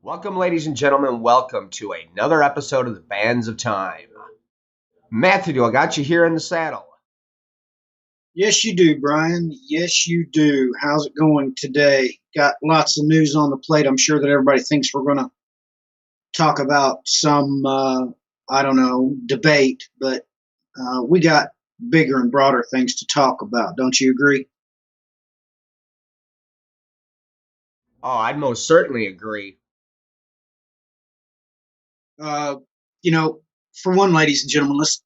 Welcome, ladies and gentlemen. Welcome to another episode of the Bands of Time. Matthew, I got you here in the saddle. Yes, you do, Brian. Yes, you do. How's it going today? Got lots of news on the plate. I'm sure that everybody thinks we're going to talk about some, debate, but we got bigger and broader things to talk about. Don't you agree? Oh, I'd most certainly agree. Uh, for one, ladies and gentlemen, let's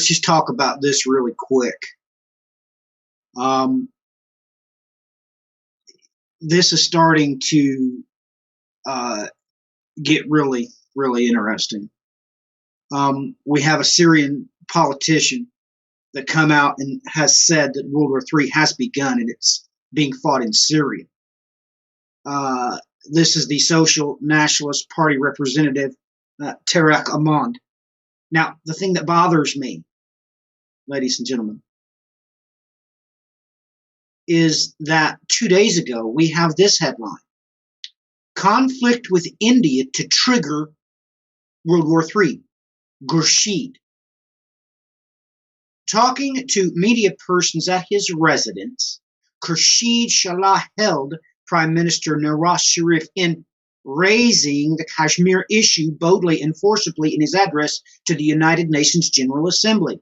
just talk about this really quick. This is starting to get really, really interesting. We have a Syrian politician that come out and has said that World War III has begun and it's being fought in Syria. This is the Social Nationalist Party representative, Tarek Ahmad. Now, the thing that bothers me, ladies and gentlemen, is that 2 days ago we have this headline: conflict with India to trigger World War III. Khurshid. Talking to media persons at his residence, Khurshid Shallah held Prime Minister Nawaz Sharif in raising the Kashmir issue boldly and forcibly in his address to the United Nations General Assembly.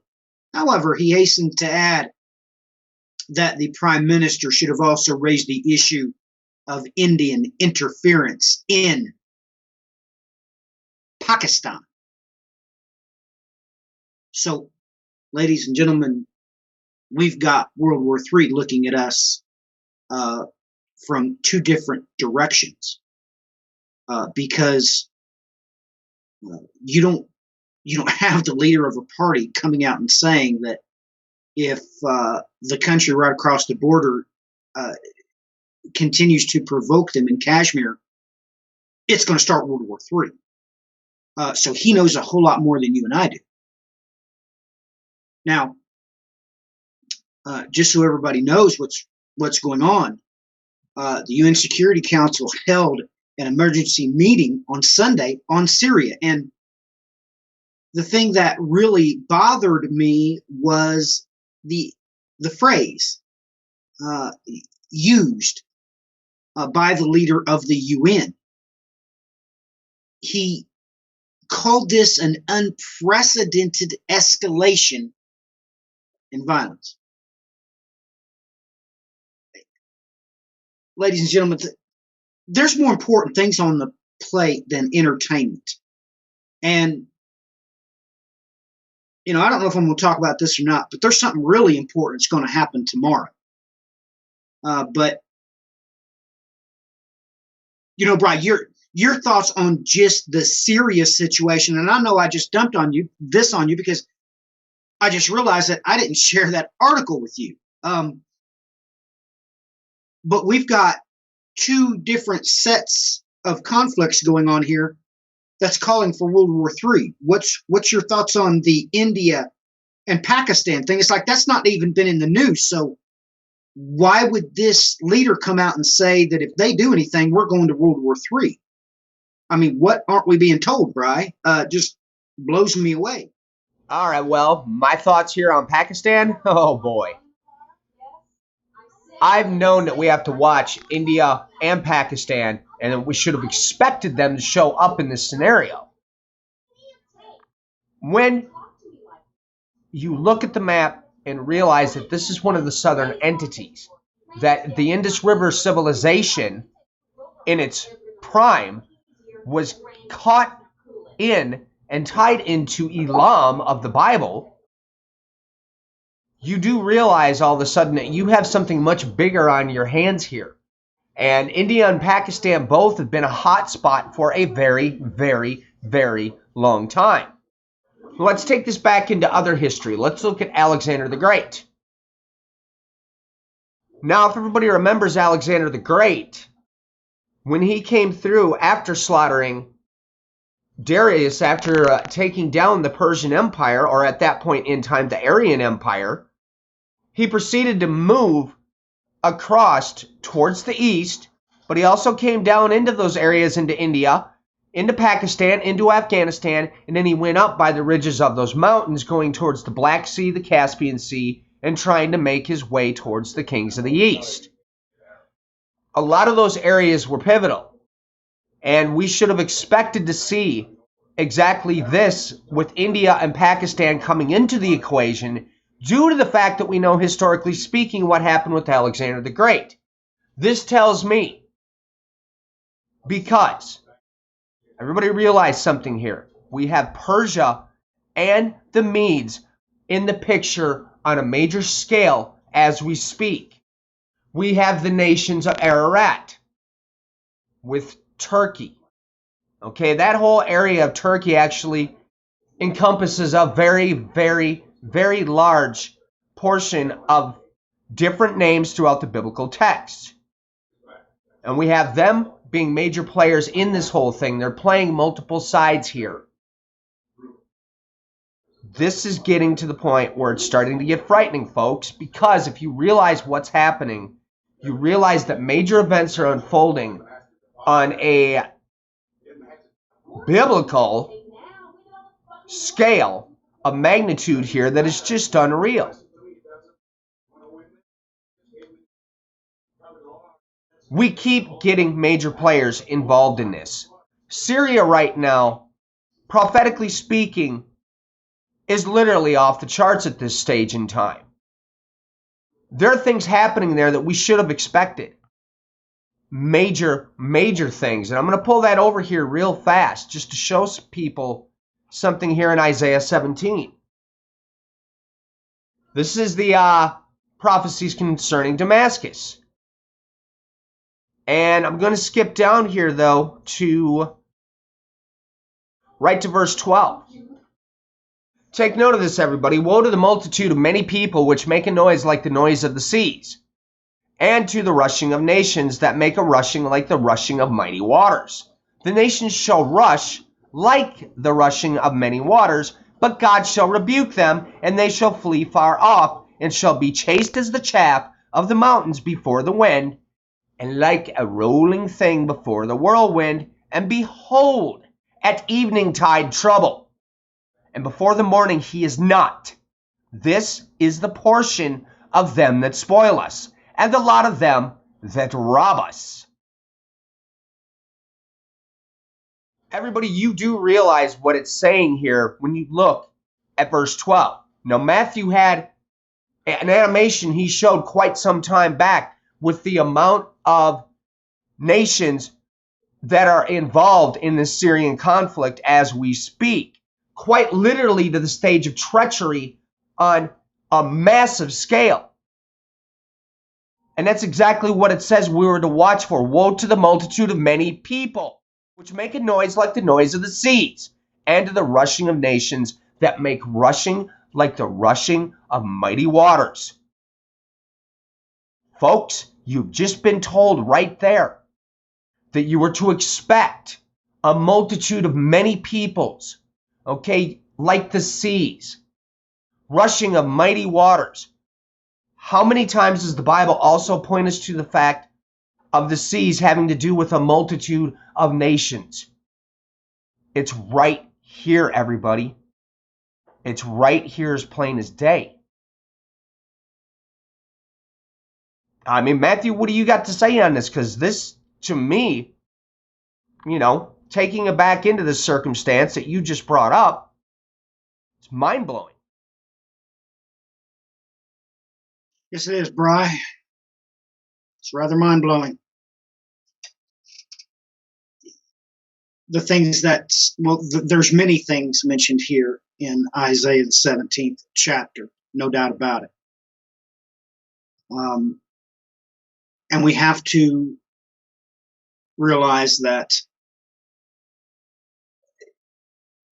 However, he hastened to add that the Prime Minister should have also raised the issue of Indian interference in Pakistan. So, ladies and gentlemen, we've got World War III looking at us from two different directions, because you don't have the leader of a party coming out and saying that if the country right across the border continues to provoke them in Kashmir, it's going to start World War III. So he knows a whole lot more than you and I do. Now, just so everybody knows what's going on, the UN Security Council held an emergency meeting on Sunday on Syria, and the thing that really bothered me was the phrase used by the leader of the UN. He called this an unprecedented escalation in violence. Ladies and gentlemen, there's more important things on the plate than entertainment. And, I don't know if I'm going to talk about this or not, but there's something really important that's going to happen tomorrow. But, Brian, your thoughts on just the Syria situation, and I know I just dumped on you because I just realized that I didn't share that article with you. But we've got two different sets of conflicts going on here that's calling for World War III. What's your thoughts on the India and Pakistan thing? It's like that's not even been in the news. So why would this leader come out and say that if they do anything, we're going to World War III? I mean, what aren't we being told, Bri? Just blows me away. All right, well, my thoughts here on Pakistan. Oh, boy. I've known that we have to watch India and Pakistan, and we should have expected them to show up in this scenario. When you look at the map and realize that this is one of the southern entities, that the Indus River civilization in its prime was caught in and tied into Elam of the Bible, you do realize all of a sudden that you have something much bigger on your hands here. And India and Pakistan both have been a hot spot for a very, very, very long time. Let's take this back into other history. Let's look at Alexander the Great. Now, if everybody remembers Alexander the Great, when he came through after slaughtering Darius, after taking down the Persian Empire, or at that point in time, the Aryan Empire, he proceeded to move across towards the east, but he also came down into those areas, into India, into Pakistan, into Afghanistan, and then he went up by the ridges of those mountains going towards the Black Sea, the Caspian Sea, and trying to make his way towards the kings of the East. A lot of those areas were pivotal, and we should have expected to see exactly this with India and Pakistan coming into the equation due to the fact that we know, historically speaking, what happened with Alexander the Great. This tells me, because everybody realize something here. We have Persia and the Medes in the picture on a major scale as we speak. We have the nations of Ararat with Turkey. Okay, that whole area of Turkey actually encompasses a very, very, very large portion of different names throughout the biblical text. And we have them being major players in this whole thing. They're playing multiple sides here. This is getting to the point where it's starting to get frightening, folks, because if you realize what's happening, you realize that major events are unfolding on a biblical scale of magnitude here that is just unreal. We keep getting major players involved in this. Syria right now, prophetically speaking, is literally off the charts at this stage in time. There are things happening there that we should have expected. Major, major things. And I'm going to pull that over here real fast just to show people something here in Isaiah 17. This is the prophecies concerning Damascus. And I'm going to skip down here, though, to right to verse 12. Take note of this, everybody. Woe to the multitude of many people which make a noise like the noise of the seas, and to the rushing of nations that make a rushing like the rushing of mighty waters. The nations shall rush like the rushing of many waters, but God shall rebuke them, and they shall flee far off, and shall be chased as the chaff of the mountains before the wind, and like a rolling thing before the whirlwind. And behold, at eveningtide trouble, and before the morning he is not. This is the portion of them that spoil us, and the lot of them that rob us. Everybody, you do realize what it's saying here when you look at verse 12. Now, Matthew had an animation he showed quite some time back with the amount of nations that are involved in the Syrian conflict as we speak, quite literally to the stage of treachery on a massive scale. And that's exactly what it says we were to watch for. Woe to the multitude of many people, which make a noise like the noise of the seas, and to the rushing of nations that make rushing like the rushing of mighty waters. Folks, you've just been told right there that you were to expect a multitude of many peoples, okay, like the seas, rushing of mighty waters. How many times does the Bible also point us to the fact of the seas having to do with a multitude of nations? It's right here, everybody. It's right here as plain as day. I mean, Matthew, what do you got to say on this? Because this, to me, taking it back into the circumstance that you just brought up, it's mind-blowing. Yes, it is, Bri. It's rather mind-blowing. The things that, there's many things mentioned here in Isaiah the 17th chapter, no doubt about it. And we have to realize that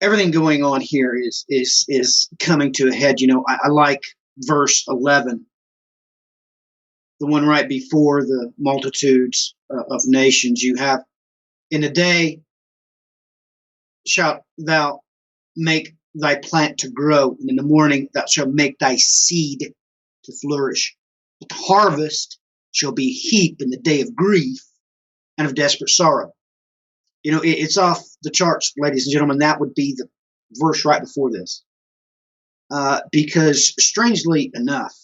everything going on here is coming to a head. I like verse 11, the one right before the multitudes of nations. You have, in a day shalt thou make thy plant to grow, and in the morning thou shalt make thy seed to flourish. But the harvest shall be heap in the day of grief, and of desperate sorrow. You know, it's off the charts, ladies and gentlemen. That would be the verse right before this. Because strangely enough,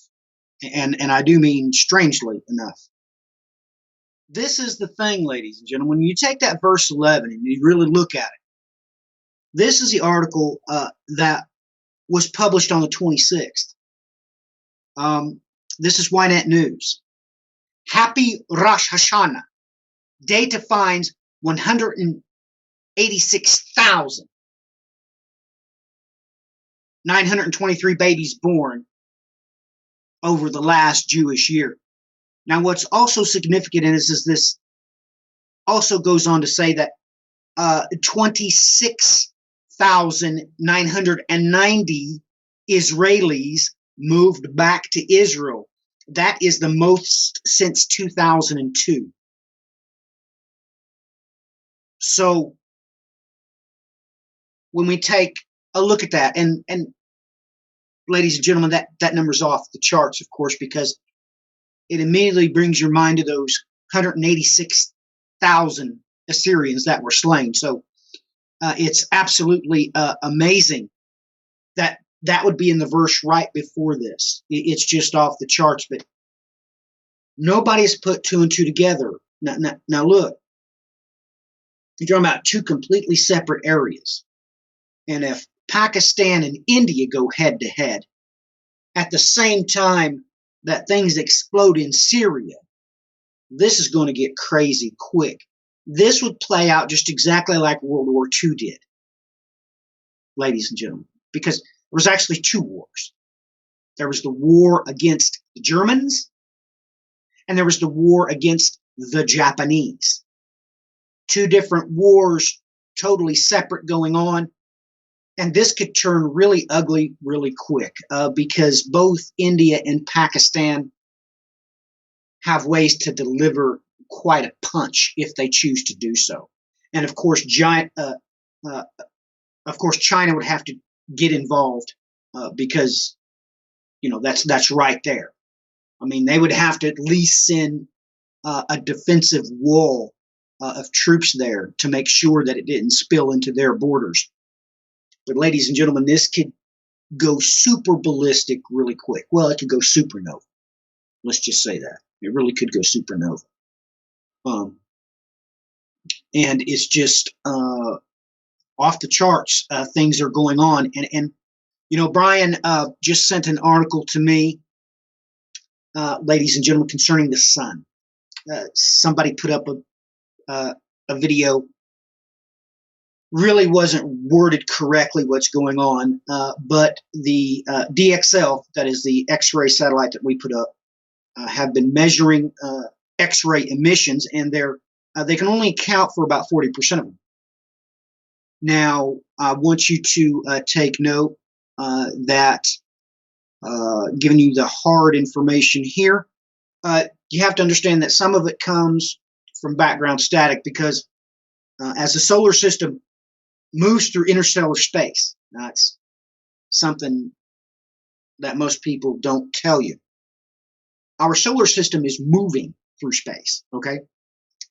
and I do mean strangely enough, this is the thing, ladies and gentlemen. When you take that verse 11 and you really look at it, this is the article that was published on the 26th. This is Ynet News. Happy Rosh Hashanah. Data finds 186,923 babies born over the last Jewish year. Now, what's also significant is this also goes on to say that 26,990 Israelis moved back to Israel. That is the most since 2002. So when we take a look at that, and ladies and gentlemen, that number's off the charts, of course, because it immediately brings your mind to those 186,000 Assyrians that were slain. So it's absolutely amazing that that would be in the verse right before this. It's just off the charts, but nobody's put two and two together. Now look, you're talking about two completely separate areas. And if Pakistan and India go head to head at the same time that things explode in Syria, this is going to get crazy quick. This would play out just exactly like World War II did, ladies and gentlemen, because there was actually two wars. There was the war against the Germans, and there was the war against the Japanese. Two different wars, totally separate, going on. And this could turn really ugly really quick because both India and Pakistan have ways to deliver quite a punch if they choose to do so. And of course, China would have to get involved because, you know, that's right there. I mean, they would have to at least send a defensive wall of troops there to make sure that it didn't spill into their borders. But ladies and gentlemen, this could go super ballistic really quick. Well, it could go supernova. Let's just say that. It really could go supernova. And it's just off the charts. Things are going on. And you know, Brian just sent an article to me, ladies and gentlemen, concerning the sun. Somebody put up a video. Really wasn't worded correctly what's going on, but the DXL, that is the X-ray satellite that we put up, have been measuring X-ray emissions, and they can only account for about 40% of them. Now, I want you to take note that, giving you the hard information here, you have to understand that some of it comes from background static because as the solar system moves through interstellar space. That's something that most people don't tell you. Our solar system is moving through space, okay?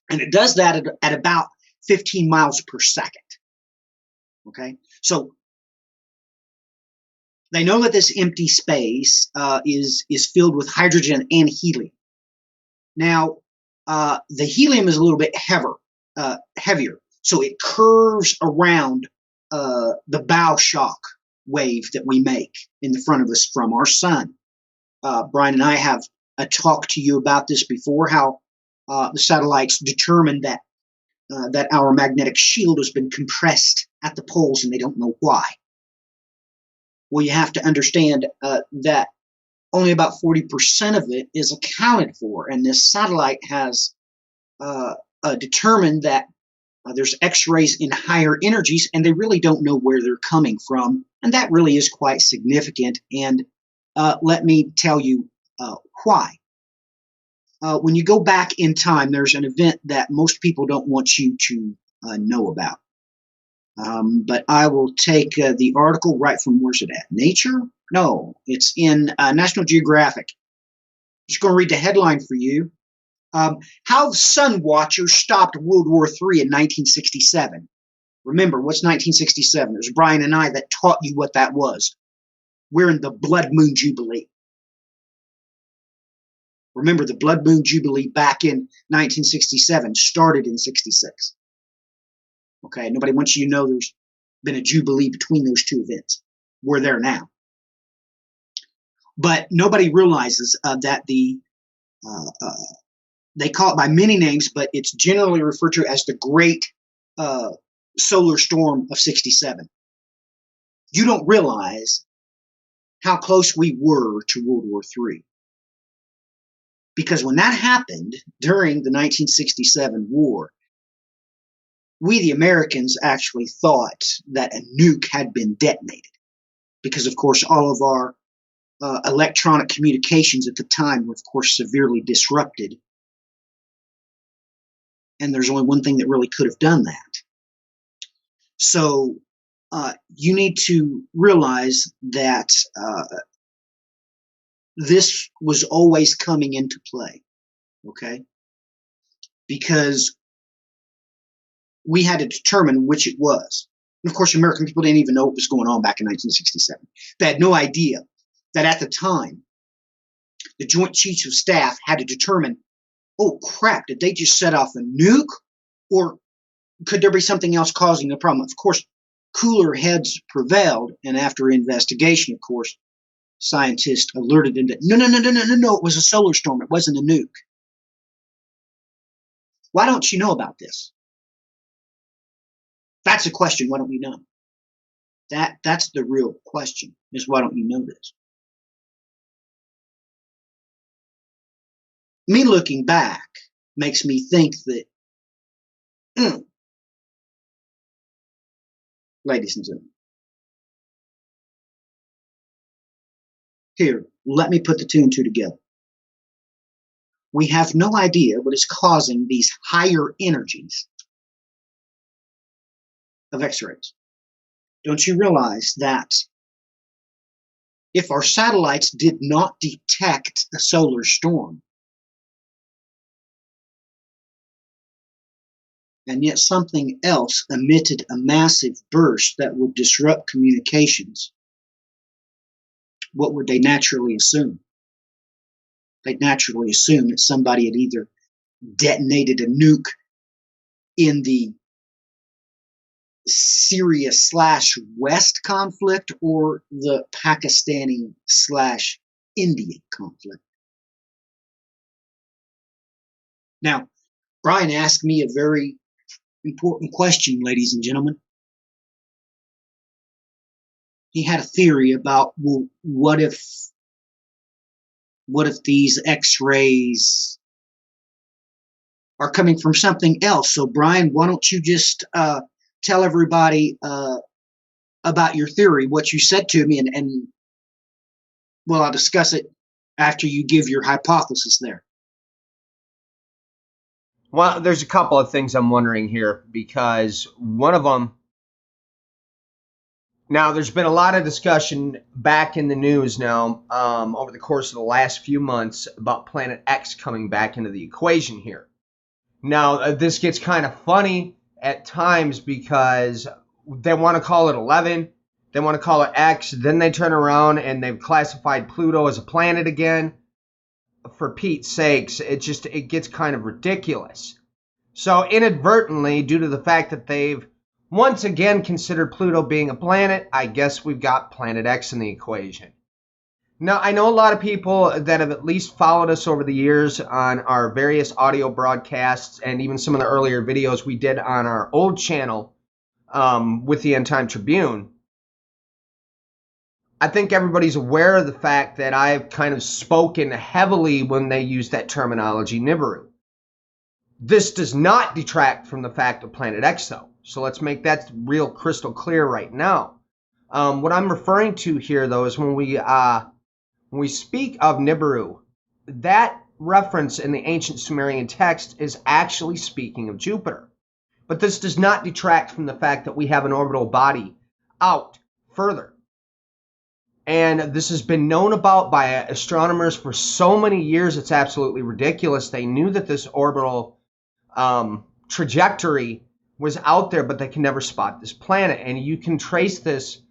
And it does that at about 15 miles per second, okay? So they know that this empty space is filled with hydrogen and helium. Now, the helium is a little bit heavier. So it curves around the bough shock wave that we make in the front of us from our sun. Brian and I have talked to you about this before, how the satellites determined that our magnetic shield has been compressed at the poles and they don't know why. Well, you have to understand that only about 40% of it is accounted for, and this satellite has determined that there's X-rays in higher energies, and they really don't know where they're coming from, and that really is quite significant. And let me tell you why. When you go back in time, there's an event that most people don't want you to know about. But I will take the article right from, where's it at? Nature? No, it's in National Geographic. I'm just going to read the headline for you. How Sun Watchers stopped World War III in 1967. Remember, what's 1967? It was Brian and I that taught you what that was. We're in the Blood Moon Jubilee. Remember, the Blood Moon Jubilee back in 1967 started in 66. Okay, nobody wants you to know there's been a Jubilee between those two events. We're there now. But nobody realizes that they call it by many names, but it's generally referred to as the Great Solar Storm of 67. You don't realize how close we were to World War III. Because when that happened during the 1967 war, we, the Americans, actually thought that a nuke had been detonated. Because, of course, all of our electronic communications at the time were, of course, severely disrupted. And there's only one thing that really could have done that. So you need to realize that this was always coming into play, okay? Because we had to determine which it was. And of course, American people didn't even know what was going on back in 1967. They had no idea that at the time, the Joint Chiefs of Staff had to determine, oh crap, did they just set off a nuke? Or could there be something else causing the problem? Of course, cooler heads prevailed, and after investigation, of course, scientists alerted them that no, it was a solar storm. It wasn't a nuke. Why don't you know about this? That's a question. Why don't we know? That's the real question, is why don't you know this? Me looking back makes me think that, ladies and gentlemen, here, let me put the two and two together. We have no idea what is causing these higher energies of X-rays. Don't you realize that if our satellites did not detect a solar storm, and yet something else emitted a massive burst that would disrupt communications, what would they naturally assume? They'd naturally assume that somebody had either detonated a nuke in the Syria/West conflict or the Pakistani/Indian conflict. Now, Brian asked me a very important question, ladies and gentlemen. He had a theory about, well, what if these X-rays are coming from something else? So, Brian, why don't you just tell everybody about your theory, what you said to me, and well, I'll discuss it after you give your hypothesis there. Well, there's a couple of things I'm wondering here, because one of them, now there's been a lot of discussion back in the news now over the course of the last few months about Planet X coming back into the equation here. Now, this gets kind of funny at times because they want to call it 11, they want to call it X, then they turn around and they've classified Pluto as a planet again. For Pete's sakes, it gets kind of ridiculous. So inadvertently, due to the fact that they've once again considered Pluto being a planet, I guess we've got Planet X in the equation. Now, I know a lot of people that have at least followed us over the years on our various audio broadcasts and even some of the earlier videos we did on our old channel with the End Time Tribune. I think everybody's aware of the fact that I've kind of spoken heavily when they use that terminology, Nibiru. This does not detract from the fact of Planet X, though. So let's make that real crystal clear right now. What I'm referring to here, though, is when we speak of Nibiru, that reference in the ancient Sumerian text is actually speaking of Jupiter. But this does not detract from the fact that we have an orbital body out further. And this has been known about by astronomers for so many years, it's absolutely ridiculous. They knew that this orbital trajectory was out there, but they can never spot this planet. And you can trace this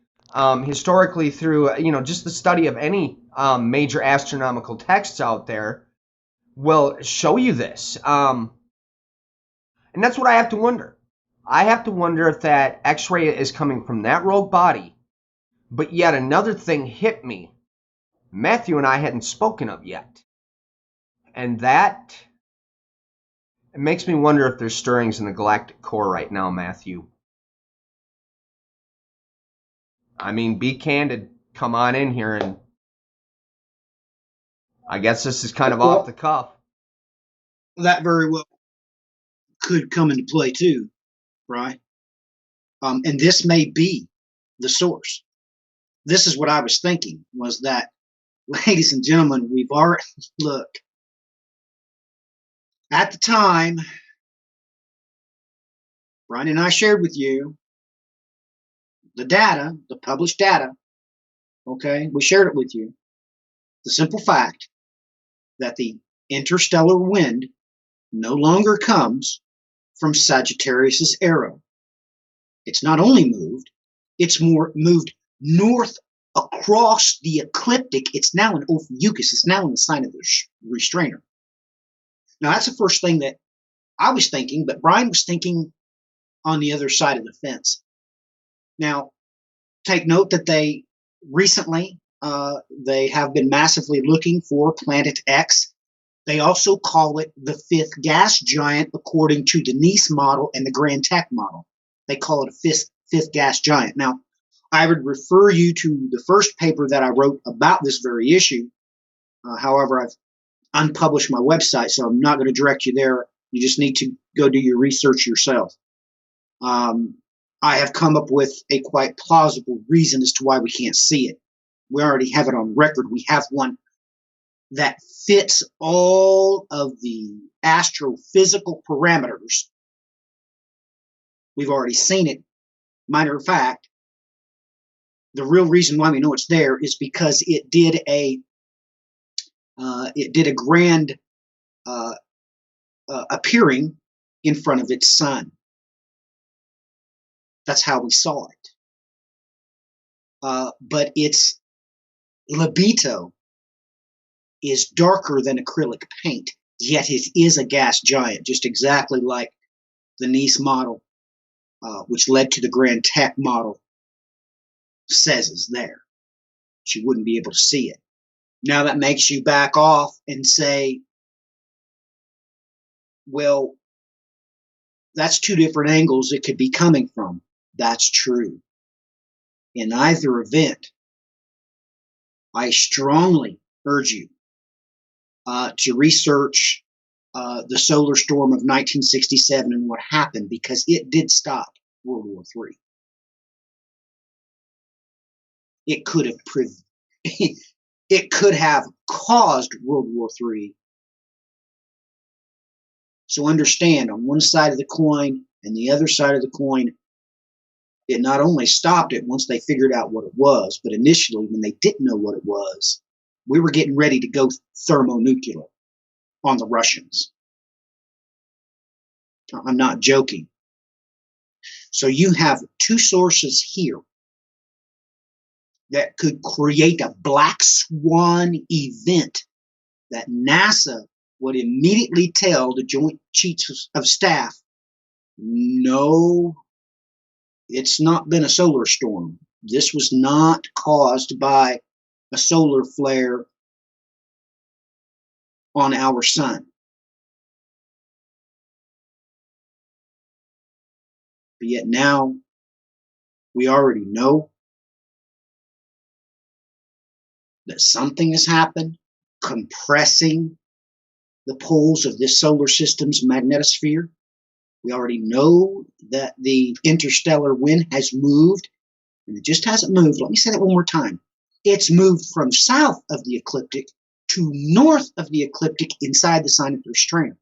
historically through, just the study of any major astronomical texts out there will show you this. And that's what I have to wonder. I have to wonder if that X-ray is coming from that rogue body. But yet another thing hit me. Matthew and I hadn't spoken of yet. And that, it makes me wonder if there's stirrings in the galactic core right now, Matthew. I mean, be candid. Come on in here, and I guess this is kind of off the cuff. That very well could come into play too, right? And this may be the source. This is what I was thinking, was that, ladies and gentlemen, we've already, look, at the time, Brian and I shared with you the data, the published data, okay? We shared it with you. The simple fact that the interstellar wind no longer comes from Sagittarius's arrow. It's not only moved, it's moved north across the ecliptic. It's now in Ophiuchus. It's now in the sign of the restrainer. Now, that's the first thing that I was thinking, but Brian was thinking on the other side of the fence. Now, take note that they recently, they have been massively looking for Planet X. They also call it the fifth gas giant, according to the Nice model and the Grand Tech model. They call it a fifth gas giant. Now, I would refer you to the first paper that I wrote about this very issue. However, I've unpublished my website, so I'm not going to direct you there. You just need to go do your research yourself. I have come up with a quite plausible reason as to why we can't see it. We already have it on record. We have one that fits all of the astrophysical parameters. We've already seen it. Matter of fact, the real reason why we know it's there is because it did a grand appearing in front of its sun. That's how we saw it. But its libido is darker than acrylic paint, yet it is a gas giant, just exactly like the Nice model, which led to the Grand Tech model, says is there. But you wouldn't be able to see it. Now that makes you back off and say, well, that's two different angles it could be coming from. That's true. In either event, I strongly urge you to research the solar storm of 1967 and what happened, because it did stop World War III. It could have it could have caused World War III. So understand, on one side of the coin and the other side of the coin, it not only stopped it once they figured out what it was, but initially when they didn't know what it was, we were getting ready to go thermonuclear on the Russians. I'm not joking. So you have two sources here that could create a black swan event that NASA would immediately tell the Joint Chiefs of Staff, no, it's not been a solar storm. This was not caused by a solar flare on our sun. But yet now we already know that something has happened, compressing the poles of this solar system's magnetosphere. We already know that the interstellar wind has moved, and it just hasn't moved. Let me say that one more time. It's moved from south of the ecliptic to north of the ecliptic inside the sign of the restrainer.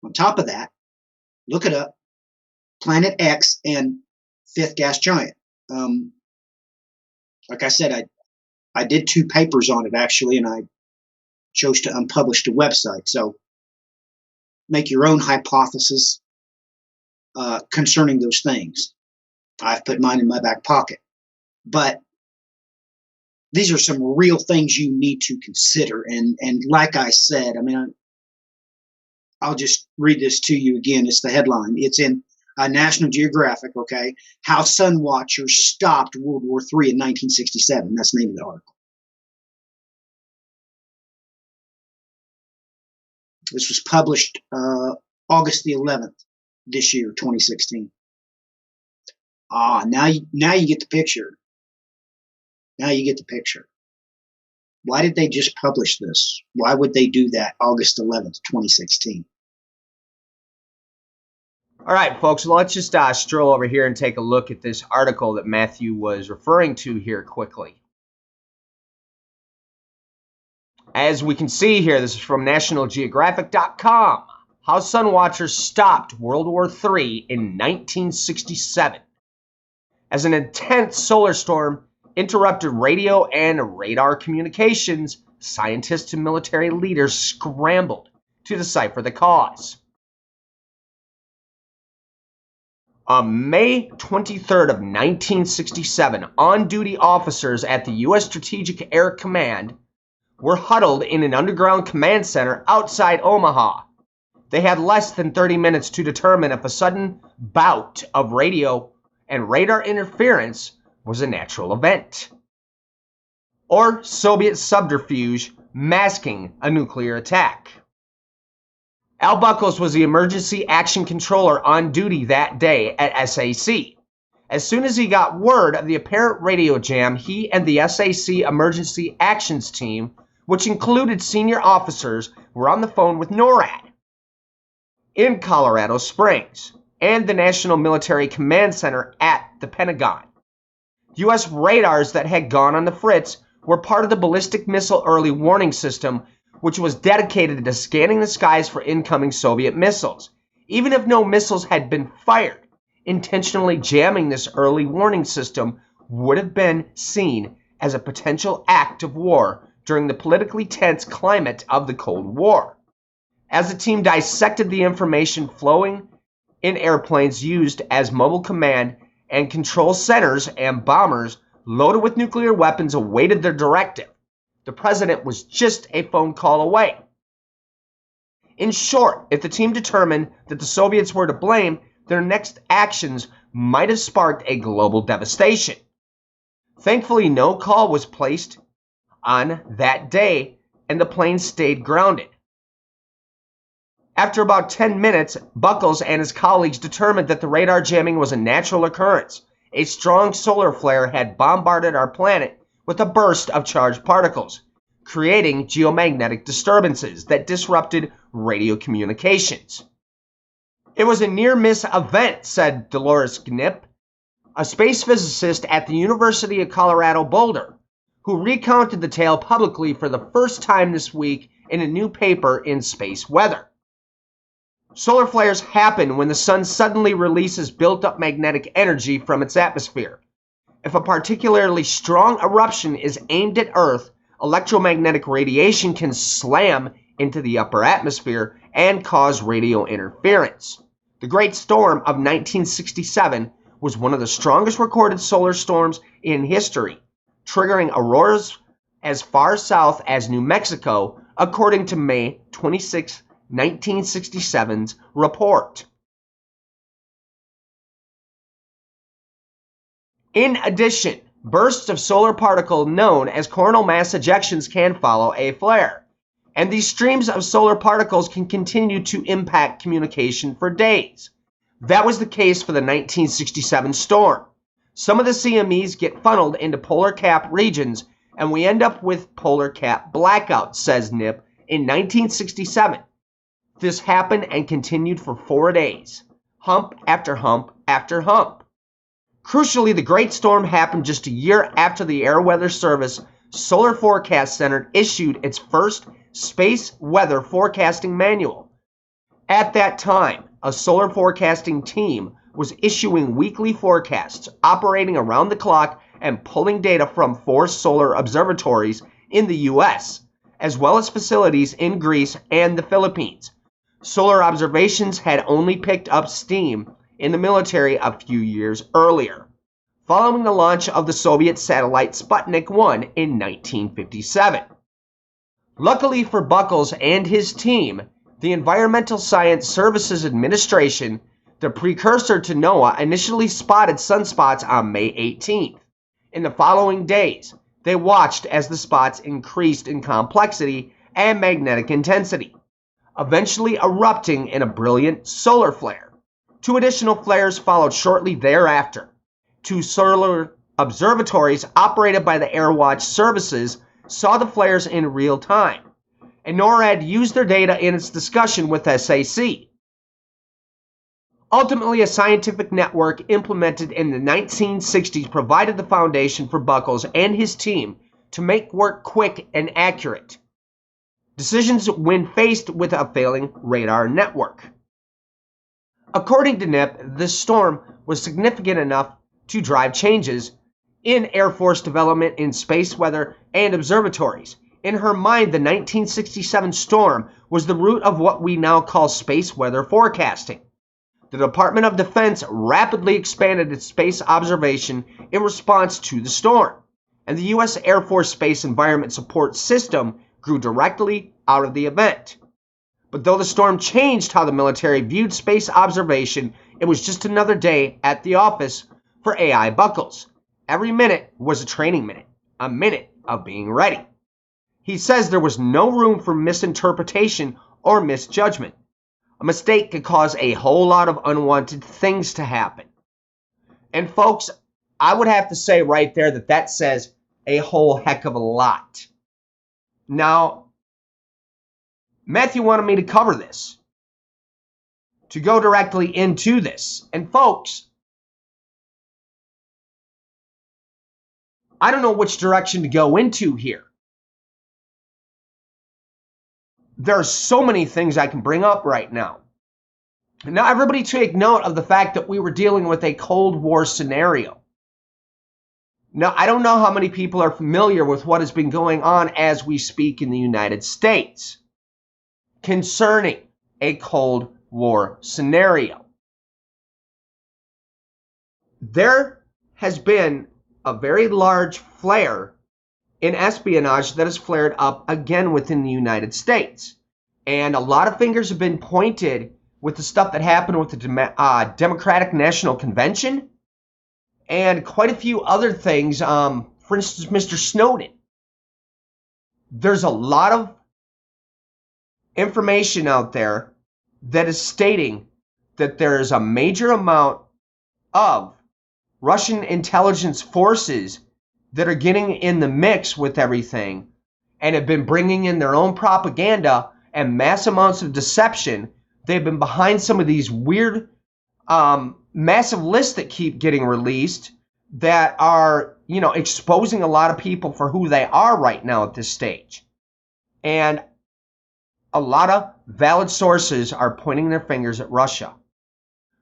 On top of that, look it up, Planet X and fifth gas giant. Like I said, I did 2 papers on it actually, and I chose to unpublish the website. So make your own hypothesis concerning those things. I've put mine in my back pocket. But these are some real things you need to consider. And like I said, I mean, I'll just read this to you again. It's the headline. It's in National Geographic, okay? How Sun Watchers Stopped World War III in 1967. That's the name of the article. This was published August the 11th this year, 2016. Now you get the picture. Now you get the picture. Why did they just publish this? Why would they do that August 11th, 2016? All right, folks, let's just stroll over here and take a look at this article that Matthew was referring to here quickly. As we can see here, this is from nationalgeographic.com. How Sun Watchers Stopped World War III in 1967. As an intense solar storm interrupted radio and radar communications, scientists and military leaders scrambled to decipher the cause. On May 23rd of 1967, on-duty officers at the U.S. Strategic Air Command were huddled in an underground command center outside Omaha. They had less than 30 minutes to determine if a sudden bout of radio and radar interference was a natural event, or Soviet subterfuge masking a nuclear attack. Al Buckles was the emergency action controller on duty that day at SAC. As soon as he got word of the apparent radio jam, he and the SAC emergency actions team, which included senior officers, were on the phone with NORAD in Colorado Springs and the National Military Command Center at the Pentagon. U.S. radars that had gone on the fritz were part of the Ballistic Missile Early Warning System, which was dedicated to scanning the skies for incoming Soviet missiles. Even if no missiles had been fired, intentionally jamming this early warning system would have been seen as a potential act of war during the politically tense climate of the Cold War. As the team dissected the information flowing in airplanes used as mobile command and control centers, and bombers loaded with nuclear weapons awaited their directive, the president was just a phone call away. In short, if the team determined that the Soviets were to blame, their next actions might have sparked a global devastation. Thankfully, no call was placed on that day, and the plane stayed grounded. After about 10 minutes, Buckles and his colleagues determined that the radar jamming was a natural occurrence. A strong solar flare had bombarded our planet with a burst of charged particles, creating geomagnetic disturbances that disrupted radio communications. It was a near-miss event, said Dolores Knipp, a space physicist at the University of Colorado Boulder, who recounted the tale publicly for the first time this week in a new paper in Space Weather. Solar flares happen when the sun suddenly releases built-up magnetic energy from its atmosphere. If a particularly strong eruption is aimed at Earth, electromagnetic radiation can slam into the upper atmosphere and cause radio interference. The Great Storm of 1967 was one of the strongest recorded solar storms in history, triggering Aroers as far south as New Mexico, according to May 26, 1967's report. In addition, bursts of solar particle known as coronal mass ejections can follow a flare, and these streams of solar particles can continue to impact communication for days. That was the case for the 1967 storm. Some of the CMEs get funneled into polar cap regions, and we end up with polar cap blackouts, says Knipp. In 1967, this happened and continued for 4 days, hump after hump after hump. Crucially, the Great Storm happened just a year after the Air Weather Service Solar Forecast Center issued its first space weather forecasting manual. At that time, a solar forecasting team was issuing weekly forecasts, operating around the clock and pulling data from 4 solar observatories in the U.S., as well as facilities in Greece and the Philippines. Solar observations had only picked up steam in the military a few years earlier, following the launch of the Soviet satellite Sputnik 1 in 1957. Luckily for Buckles and his team, the Environmental Science Services Administration, the precursor to NOAA, initially spotted sunspots on May 18th. In the following days, they watched as the spots increased in complexity and magnetic intensity, eventually erupting in a brilliant solar flare. 2 additional flares followed shortly thereafter. 2 solar observatories operated by the Airwatch services saw the flares in real time, and NORAD used their data in its discussion with SAC. Ultimately, a scientific network implemented in the 1960s provided the foundation for Buckles and his team to make work quick and accurate decisions when faced with a failing radar network. According to NIP, this storm was significant enough to drive changes in Air Force development in space weather and observatories. In her mind, the 1967 storm was the root of what we now call space weather forecasting. The Department of Defense rapidly expanded its space observation in response to the storm, and the U.S. Air Force Space Environment Support System grew directly out of the event. But though the storm changed how the military viewed space observation, it was just another day at the office for AI Buckles. Every minute was a training minute, a minute of being ready. He says there was no room for misinterpretation or misjudgment. A mistake could cause a whole lot of unwanted things to happen. And folks, I would have to say right there that that says a whole heck of a lot. Now, Matthew wanted me to cover this, to go directly into this. And folks, I don't know which direction to go into here. There are so many things I can bring up right now. Now, everybody take note of the fact that we were dealing with a Cold War scenario. Now, I don't know how many people are familiar with what has been going on as we speak in the United States concerning a Cold War scenario. There has been a very large flare in espionage that has flared up again within the United States. And a lot of fingers have been pointed with the stuff that happened with the Democratic National Convention and quite a few other things. For instance, Mr. Snowden. There's a lot of information out there that is stating that there is a major amount of Russian intelligence forces that are getting in the mix with everything and have been bringing in their own propaganda and mass amounts of deception. They've been behind some of these weird massive lists that keep getting released that are, exposing a lot of people for who they are right now at this stage. And a lot of valid sources are pointing their fingers at Russia.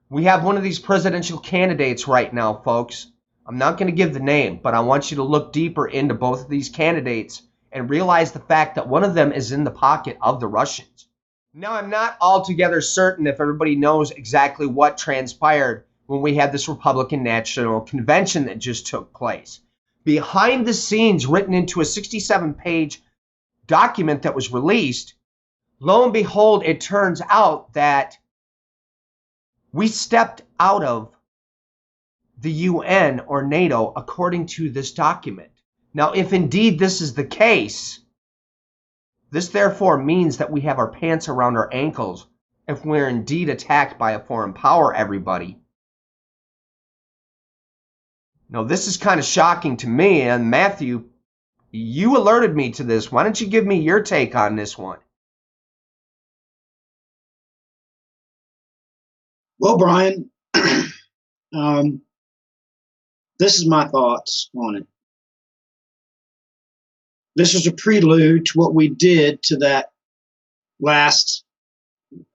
We have one of these presidential candidates right now, folks. I'm not going to give the name, but I want you to look deeper into both of these candidates and realize the fact that one of them is in the pocket of the Russians. Now, I'm not altogether certain if everybody knows exactly what transpired when we had this Republican National Convention that just took place. Behind the scenes, written into a 67-page document that was released, lo and behold, it turns out that we stepped out of the UN or NATO according to this document. Now, if indeed this is the case, this therefore means that we have our pants around our ankles if we're indeed attacked by a foreign power, everybody. Now, this is kind of shocking to me, and Matthew, you alerted me to this. Why don't you give me your take on this one? Well, Brian, this is my thoughts on it. This is a prelude to what we did to that last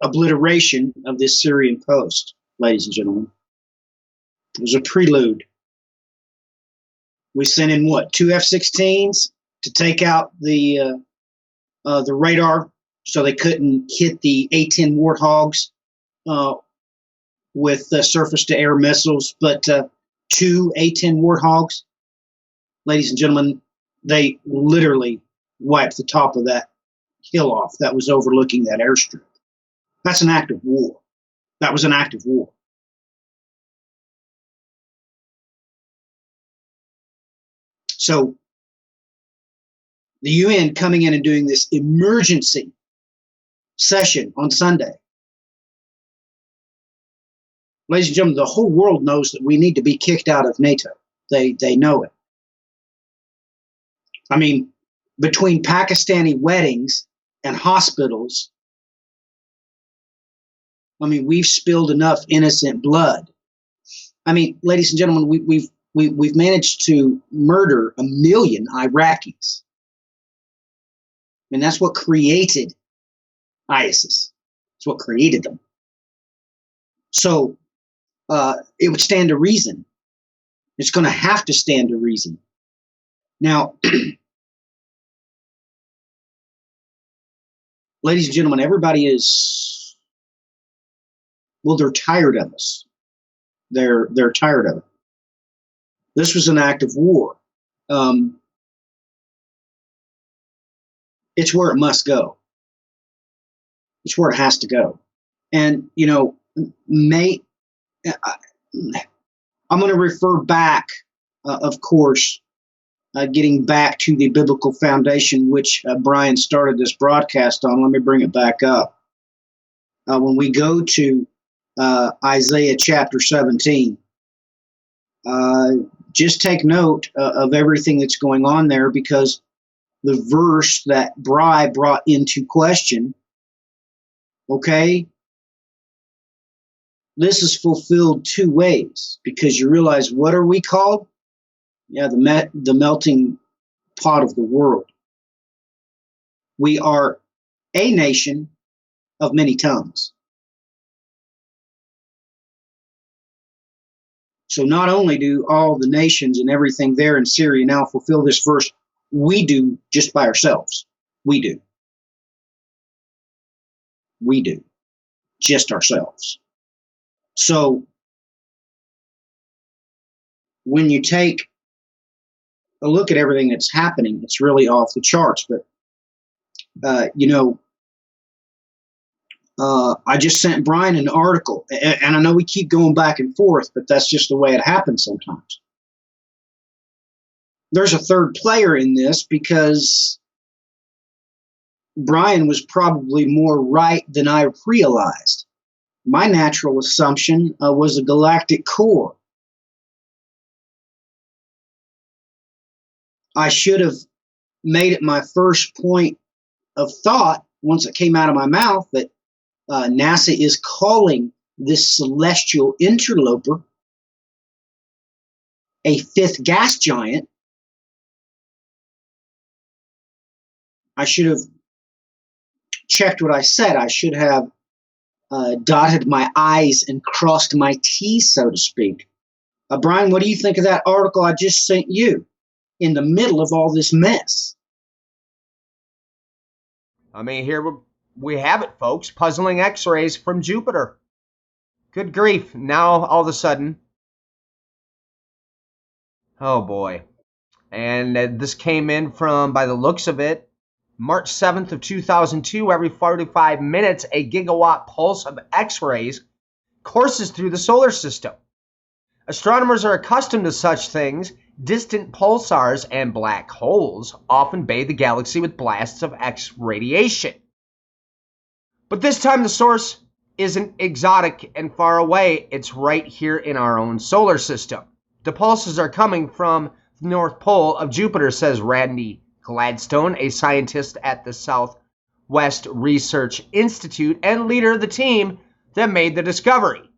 obliteration of this Syrian post, ladies and gentlemen. It was a prelude. We sent in what, 2 F-16s to take out the radar, so they couldn't hit the A-10 Warthogs with surface-to-air missiles. But 2 A-10 Warthogs, ladies and gentlemen, they literally wiped the top of that hill off that was overlooking that airstrip. That's an act of war. That was an act of war. So the UN coming in and doing this emergency session on Sunday. Ladies and gentlemen, the whole world knows that we need to be kicked out of NATO. They know it. I mean, between Pakistani weddings and hospitals, I mean, we've spilled enough innocent blood. I mean, ladies and gentlemen, we've managed to murder 1 million Iraqis. I mean, that's what created ISIS. It's what created them. So it would stand to reason. It's going to have to stand to reason. Now, ladies and gentlemen, everybody is, well, they're tired of us. They're tired of it. This was an act of war. It's where it must go. It's where it has to go. And, you know, I'm going to refer back, of course, getting back to the biblical foundation, which Brian started this broadcast on. Let me bring it back up. When we go to Isaiah chapter 17, just take note of everything that's going on there, because the verse that Bri brought into question, okay, this is fulfilled 2 ways, because you realize, what are we called? Yeah, the melting pot of the world. We are a nation of many tongues. So not only do all the nations and everything there in Syria now fulfill this verse, we do just by ourselves. We do. We do. Just ourselves. So when you take a look at everything that's happening, it's really off the charts. But, you know, I just sent Brian an article, and I know we keep going back and forth, but that's just the way it happens sometimes. There's a third player in this, because Brian was probably more right than I realized. My natural assumption was a galactic core. I should have made it my first point of thought once it came out of my mouth that NASA is calling this celestial interloper a 5th gas giant. I should have checked what I said. I should have dotted my I's and crossed my T's, so to speak. Brian, what do you think of that article I just sent you in the middle of all this mess? I mean, here we have it, folks. Puzzling X-rays from Jupiter. Good grief. Now, all of a sudden, oh boy. And this came in from, by the looks of it, March 7th of 2002. Every 45 minutes, a gigawatt pulse of X-rays courses through the solar system. Astronomers are accustomed to such things. Distant pulsars and black holes often bathe the galaxy with blasts of X radiation. But this time the source isn't exotic and far away. It's right here in our own solar system. The pulses are coming from the North Pole of Jupiter, says Randy Gladstone, a scientist at the Southwest Research Institute and leader of the team that made the discovery,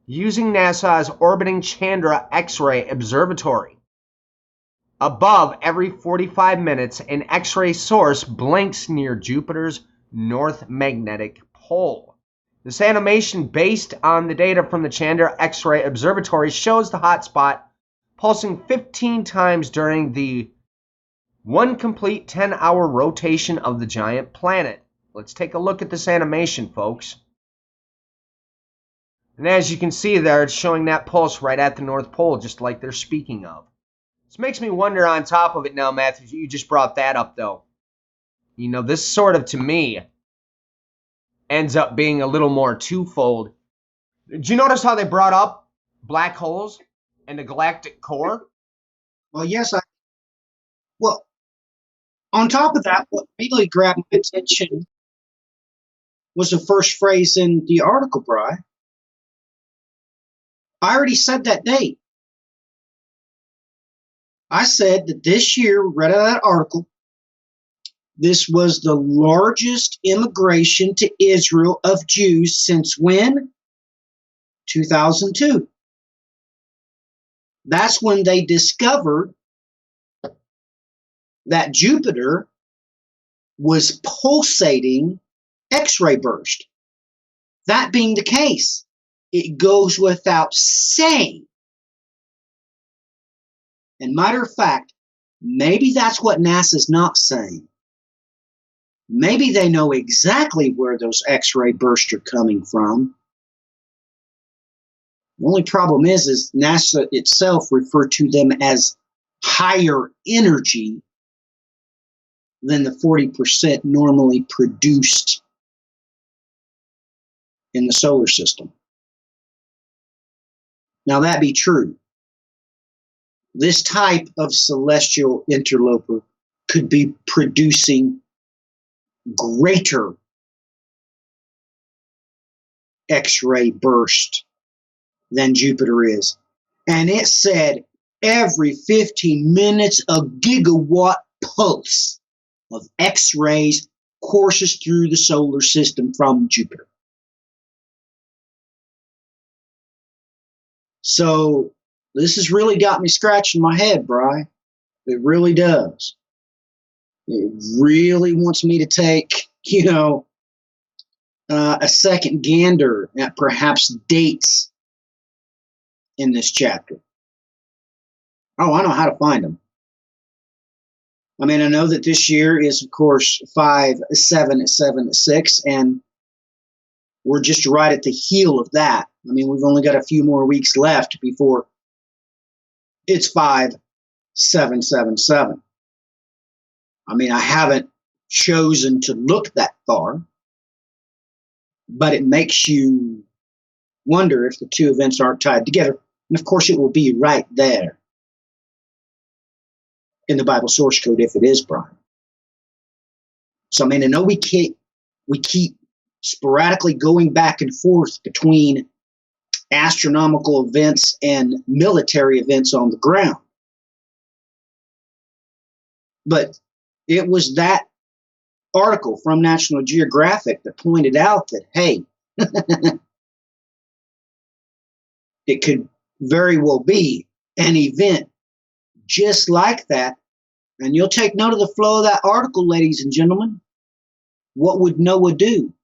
using NASA's orbiting Chandra X-ray Observatory. Above, every 45 minutes, an X-ray source blinks near Jupiter's north magnetic pole. This animation, based on the data from the Chandra X-ray Observatory, shows the hot spot pulsing 15 times during the one complete 10-hour rotation of the giant planet. Let's take a look at this animation, folks. And as you can see there, it's showing that pulse right at the North Pole, just like they're speaking of. This makes me wonder on top of it now, Matthew, you just brought that up, though. You know, this sort of, to me, ends up being a little more twofold. Did you notice how they brought up black holes and the galactic core? Well, yes, well, on top of that, what really grabbed my attention was the first phrase in the article, Bri. I already said that date. I said that this year, read out of that article, this was the largest immigration to Israel of Jews since when? 2002. That's when they discovered that Jupiter was pulsating X-ray burst. That being the case, it goes without saying. And matter of fact, maybe that's what NASA's not saying. Maybe they know exactly where those X-ray bursts are coming from. The only problem is NASA itself referred to them as higher energy than the 40% normally produced in the solar system. Now that be true. This type of celestial interloper could be producing greater X-ray burst than Jupiter is. And it said every 15 minutes a gigawatt pulse of X-rays courses through the solar system from Jupiter. So this has really got me scratching my head, Bri. It really does. It really wants me to take, a second gander at perhaps dates in this chapter. Oh, I know how to find them. I mean, I know that this year is, of course, 5-7-7-6, and we're just right at the heel of that. I mean, we've only got a few more weeks left before it's 5-7-7-7. I mean, I haven't chosen to look that far, but it makes you wonder if the two events aren't tied together. And of course, it will be right there in the Bible source code if it is, Brian. So, I mean, I know we keep sporadically going back and forth between astronomical events and military events on the ground. But it was that article from National Geographic that pointed out that, hey, it could very well be an event just like that. And you'll take note of the flow of that article, ladies and gentlemen. What would Noah do?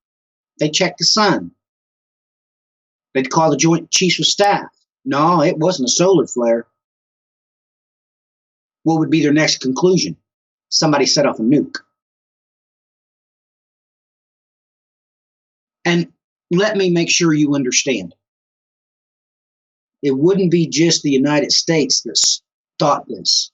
They check the sun. They'd call the Joint Chiefs of Staff. No, it wasn't a solar flare. What would be their next conclusion? Somebody set off a nuke. And let me make sure you understand. It wouldn't be just the United States that's thought this.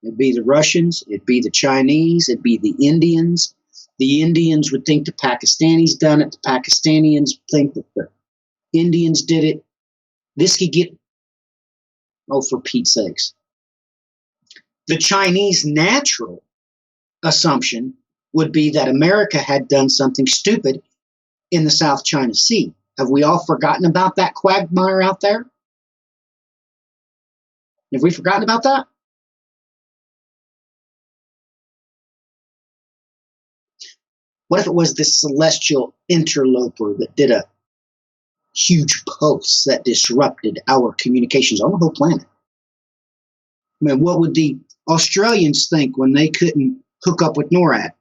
It'd be the Russians, it'd be the Chinese, it'd be the Indians. The Indians would think the Pakistanis done it. The Pakistanians think that the Indians did it. This could get, oh, for Pete's sakes. The Chinese natural assumption would be that America had done something stupid in the South China Sea. Have we all forgotten about that quagmire out there? Have we forgotten about that? What if it was this celestial interloper that did a huge pulse that disrupted our communications on the whole planet? I mean, what would the Australians think when they couldn't hook up with NORAD?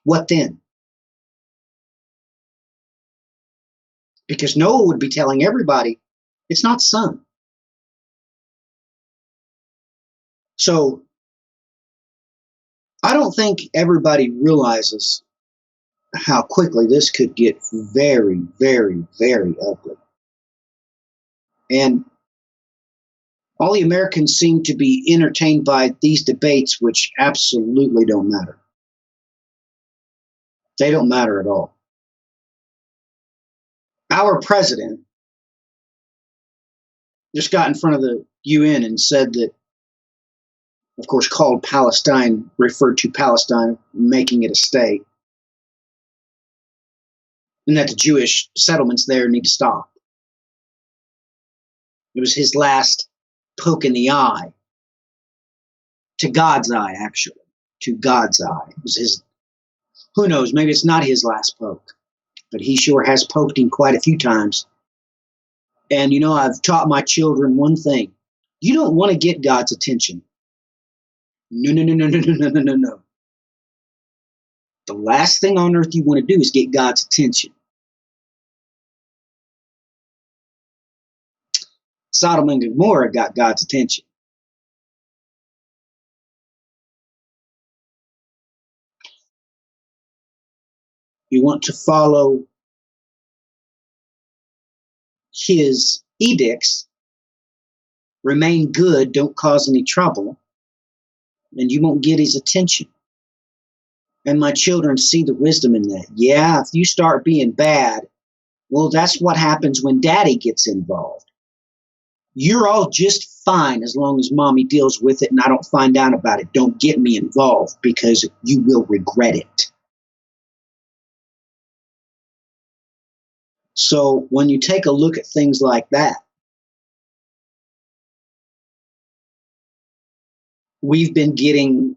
What then? Because Noah would be telling everybody, it's not the sun. So I don't think everybody realizes how quickly this could get very, very, very ugly. And all the Americans seem to be entertained by these debates, which absolutely don't matter. They don't matter at all. Our president just got in front of the UN and said that, of course, called Palestine, referred to Palestine, making it a state, and that the Jewish settlements there need to stop. It was his last poke in the eye, to God's eye, actually, to God's eye. It was his, who knows, maybe it's not his last poke, but he sure has poked him quite a few times. And, you know, I've taught my children one thing. You don't want to get God's attention. No, no, no, no, no, no, no, no, no. The last thing on earth you want to do is get God's attention. Sodom and Gomorrah got God's attention. You want to follow his edicts, remain good, don't cause any trouble, and you won't get his attention. And my children see the wisdom in that. Yeah, if you start being bad, well, that's what happens when daddy gets involved. You're all just fine as long as mommy deals with it and I don't find out about it. Don't get me involved because you will regret it. So when you take a look at things like that, we've been getting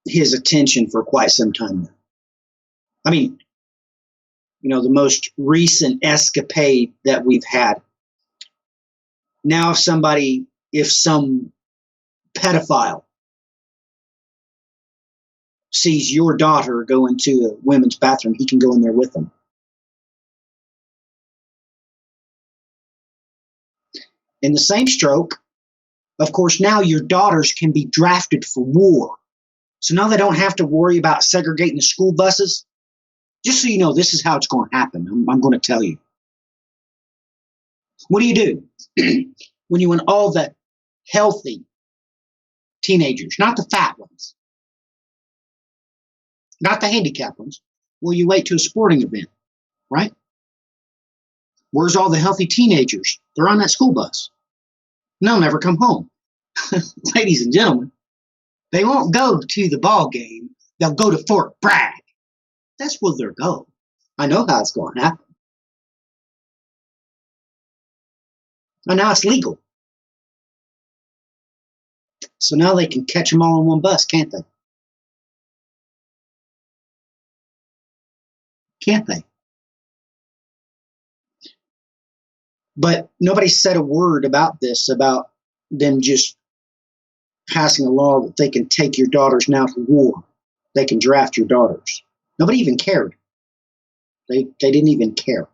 his attention for quite some time now. I mean, you know, the most recent escapade that we've had. Now, if some pedophile sees your daughter go into a women's bathroom, he can go in there with them. In the same stroke, of course, now your daughters can be drafted for war. So now they don't have to worry about segregating the school buses. Just so you know, this is how it's going to happen. I'm going to tell you. What do? When you want all the healthy teenagers, not the fat ones, not the handicapped ones, well, you wait to a sporting event, right? Where's all the healthy teenagers? They're on that school bus. And they'll never come home. Ladies and gentlemen, they won't go to the ball game. They'll go to Fort Bragg. That's where they'll go. I know how it's going to happen. And now it's legal. So now they can catch them all on one bus, can't they? Can't they? But nobody said a word about this, about them just passing a law that they can take your daughters now to war. They can draft your daughters. Nobody even cared. They didn't even care.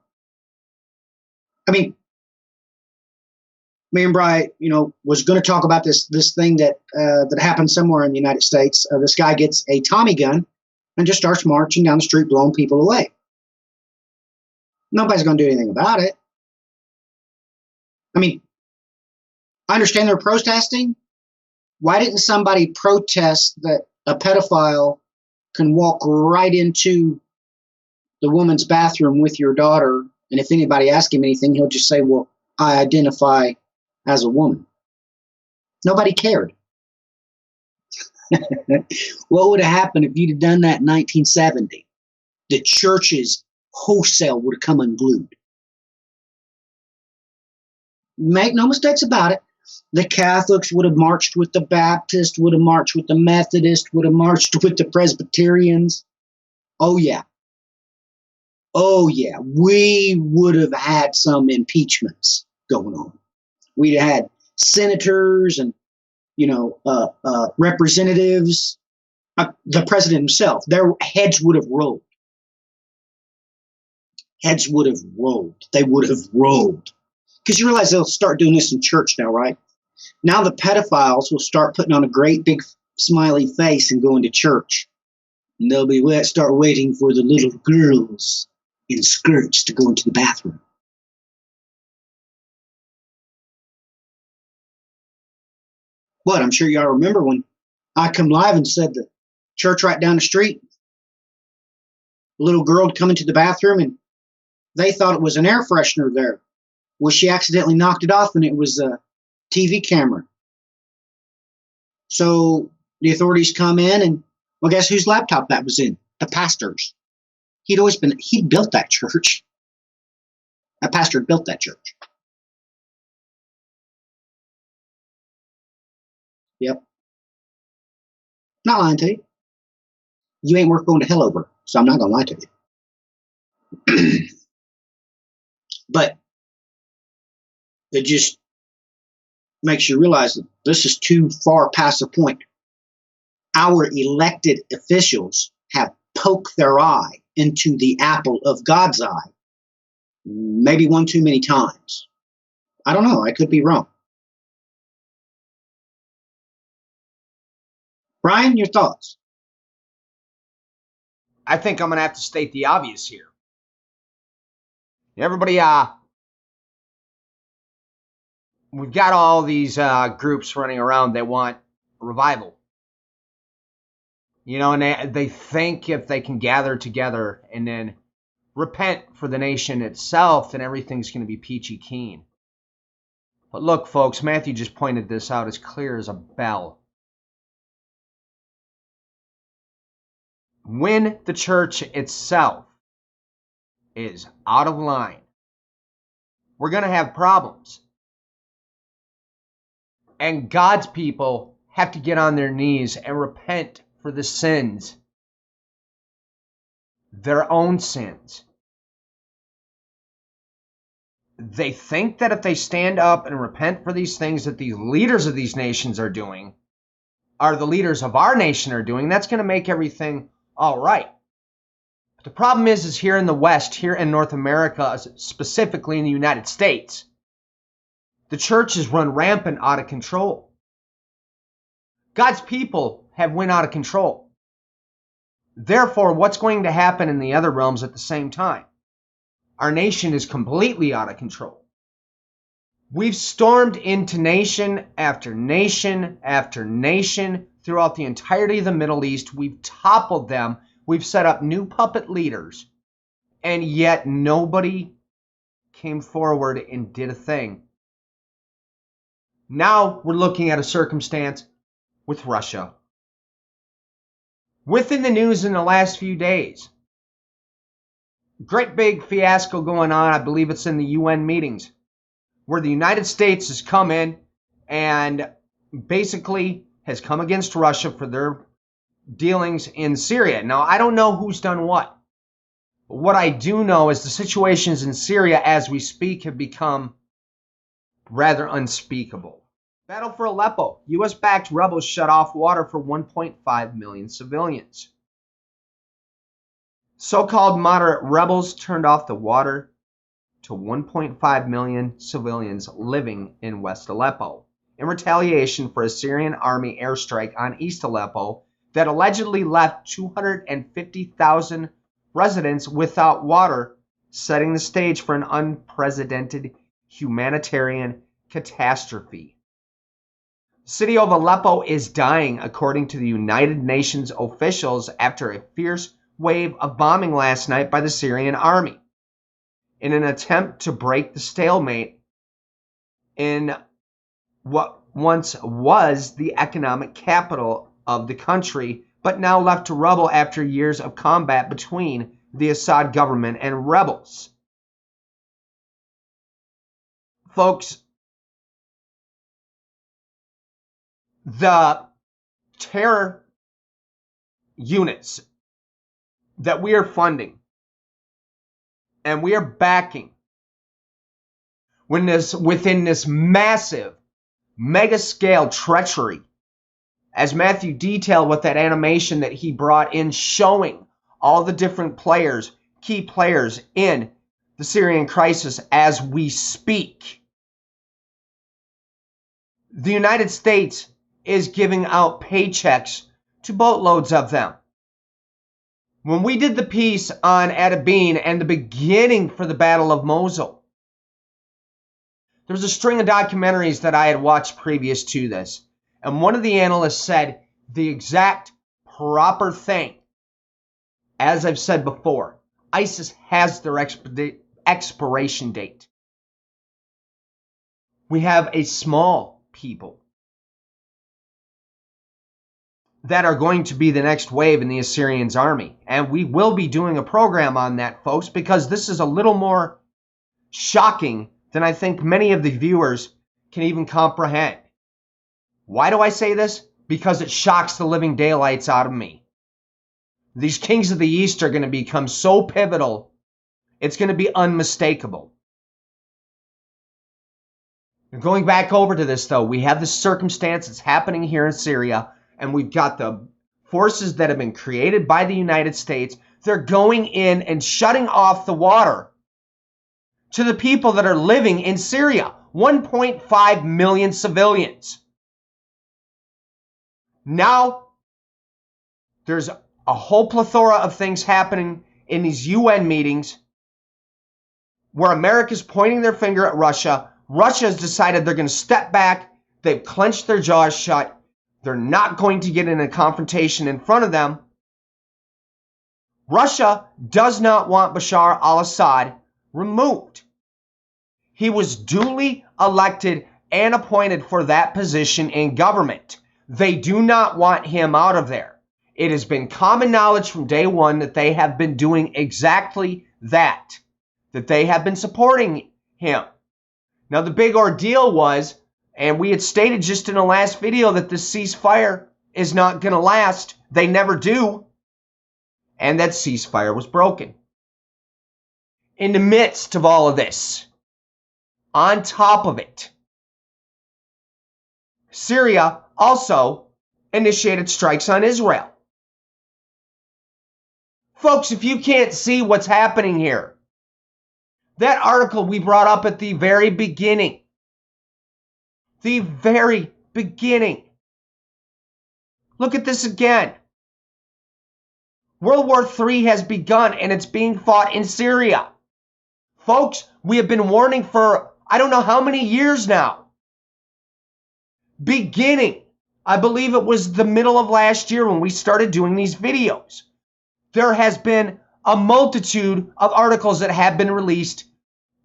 I mean, me and Bri, you know, was going to talk about this thing that happened somewhere in the United States. This guy gets a Tommy gun and just starts marching down the street, blowing people away. Nobody's going to do anything about it. I mean, I understand they're protesting. Why didn't somebody protest that a pedophile can walk right into the woman's bathroom with your daughter, and if anybody asks him anything, he'll just say, well, I identify as a woman. Nobody cared. What would have happened if you'd have done that in 1970? The churches wholesale would have come unglued. Make no mistakes about it. The Catholics would have marched with the Baptists, would have marched with the Methodists, would have marched with the Presbyterians. Oh, yeah. Oh, yeah. We would have had some impeachments going on. We'd have had senators and, you know, representatives The president himself, their heads would have rolled. Heads would have rolled. They would have rolled. Because you realize they'll start doing this in church now, right? Now the pedophiles will start putting on a great big smiley face and going to church. And they'll be start waiting for the little girls in skirts to go into the bathroom. But I'm sure y'all remember when I come live and said the church right down the street, a little girl would come into the bathroom and they thought it was an air freshener there. Well, she accidentally knocked it off and it was a TV camera. So the authorities come in and, well, guess whose laptop that was in? The pastor's. He built that church. That pastor had built that church. Yep. Not lying to you. You ain't worth going to hell over, so I'm not going to lie to you. But it just makes you realize that this is too far past the point. Our elected officials have poked their eye into the apple of God's eye, maybe one too many times. I don't know. I could be wrong. Brian, your thoughts? I think I'm going to have to state the obvious here. Everybody, we've got all these groups running around. They want revival. You know, and they think if they can gather together and then repent for the nation itself, then everything's going to be peachy keen. But look, folks, Matthew just pointed this out as clear as a bell. When the church itself is out of line, we're going to have problems. And God's people have to get on their knees and repent for the sins, their own sins. They think that if they stand up and repent for these things that these leaders of these nations are doing, or the leaders of our nation are doing, that's going to make everything all right. But the problem is here in the West, here in North America, specifically in the United States, the church is run rampant out of control. God's people have went out of control. Therefore, what's going to happen in the other realms at the same time? Our nation is completely out of control. We've stormed into nation after nation after nation throughout the entirety of the Middle East. We've toppled them. We've set up new puppet leaders. And yet nobody came forward and did a thing. Now we're looking at a circumstance with Russia. Within the news in the last few days, great big fiasco going on. I believe it's in the UN meetings, where the United States has come in and basically has come against Russia for their dealings in Syria. Now, I don't know who's done what. But what I do know is the situations in Syria as we speak have become rather unspeakable. Battle for Aleppo. U.S.-backed rebels shut off water for 1.5 million civilians. So-called moderate rebels turned off the water to 1.5 million civilians living in West Aleppo in retaliation for a Syrian army airstrike on East Aleppo that allegedly left 250,000 residents without water, setting the stage for an unprecedented humanitarian catastrophe. The city of Aleppo is dying, according to the United Nations officials, after a fierce wave of bombing last night by the Syrian army in an attempt to break the stalemate in what once was the economic capital of the country, but now left to rubble after years of combat between the Assad government and rebels. Folks, the terror units that we are funding and we are backing within this massive, mega-scale treachery as Matthew detailed with that animation that he brought in showing all the different players, key players in the Syrian crisis as we speak. The United States is giving out paychecks to boatloads of them. When we did the piece on Adabin and the beginning for the Battle of Mosul, there was a string of documentaries that I had watched previous to this. And one of the analysts said the exact proper thing. As I've said before, ISIS has their expiration date. We have a small people that are going to be the next wave in the Assyrians' army. And we will be doing a program on that, folks, because this is a little more shocking than I think many of the viewers can even comprehend. Why do I say this? Because it shocks the living daylights out of me. These kings of the East are going to become so pivotal, it's going to be unmistakable. Going back over to this, though, we have this circumstance that's happening here in Syria, and we've got the forces that have been created by the United States. They're going in and shutting off the water to the people that are living in Syria. 1.5 million civilians. Now, there's a whole plethora of things happening in these UN meetings where America's pointing their finger at Russia. Russia has decided they're going to step back. They've clenched their jaws shut. They're not going to get in a confrontation in front of them. Russia does not want Bashar al-Assad removed. He was duly elected and appointed for that position in government. They do not want him out of there. It has been common knowledge from day one that they have been doing exactly that they have been supporting him. Now, the big ordeal was, and we had stated just in the last video, that this ceasefire is not going to last. They never do. And that ceasefire was broken. In the midst of all of this, on top of it, Syria also initiated strikes on Israel. Folks, if you can't see what's happening here, that article we brought up at the very beginning, look at this again. World War III has begun and it's being fought in Syria. Folks, we have been warning for I don't know how many years now. Beginning, I believe it was the middle of last year when we started doing these videos. There has been a multitude of articles that have been released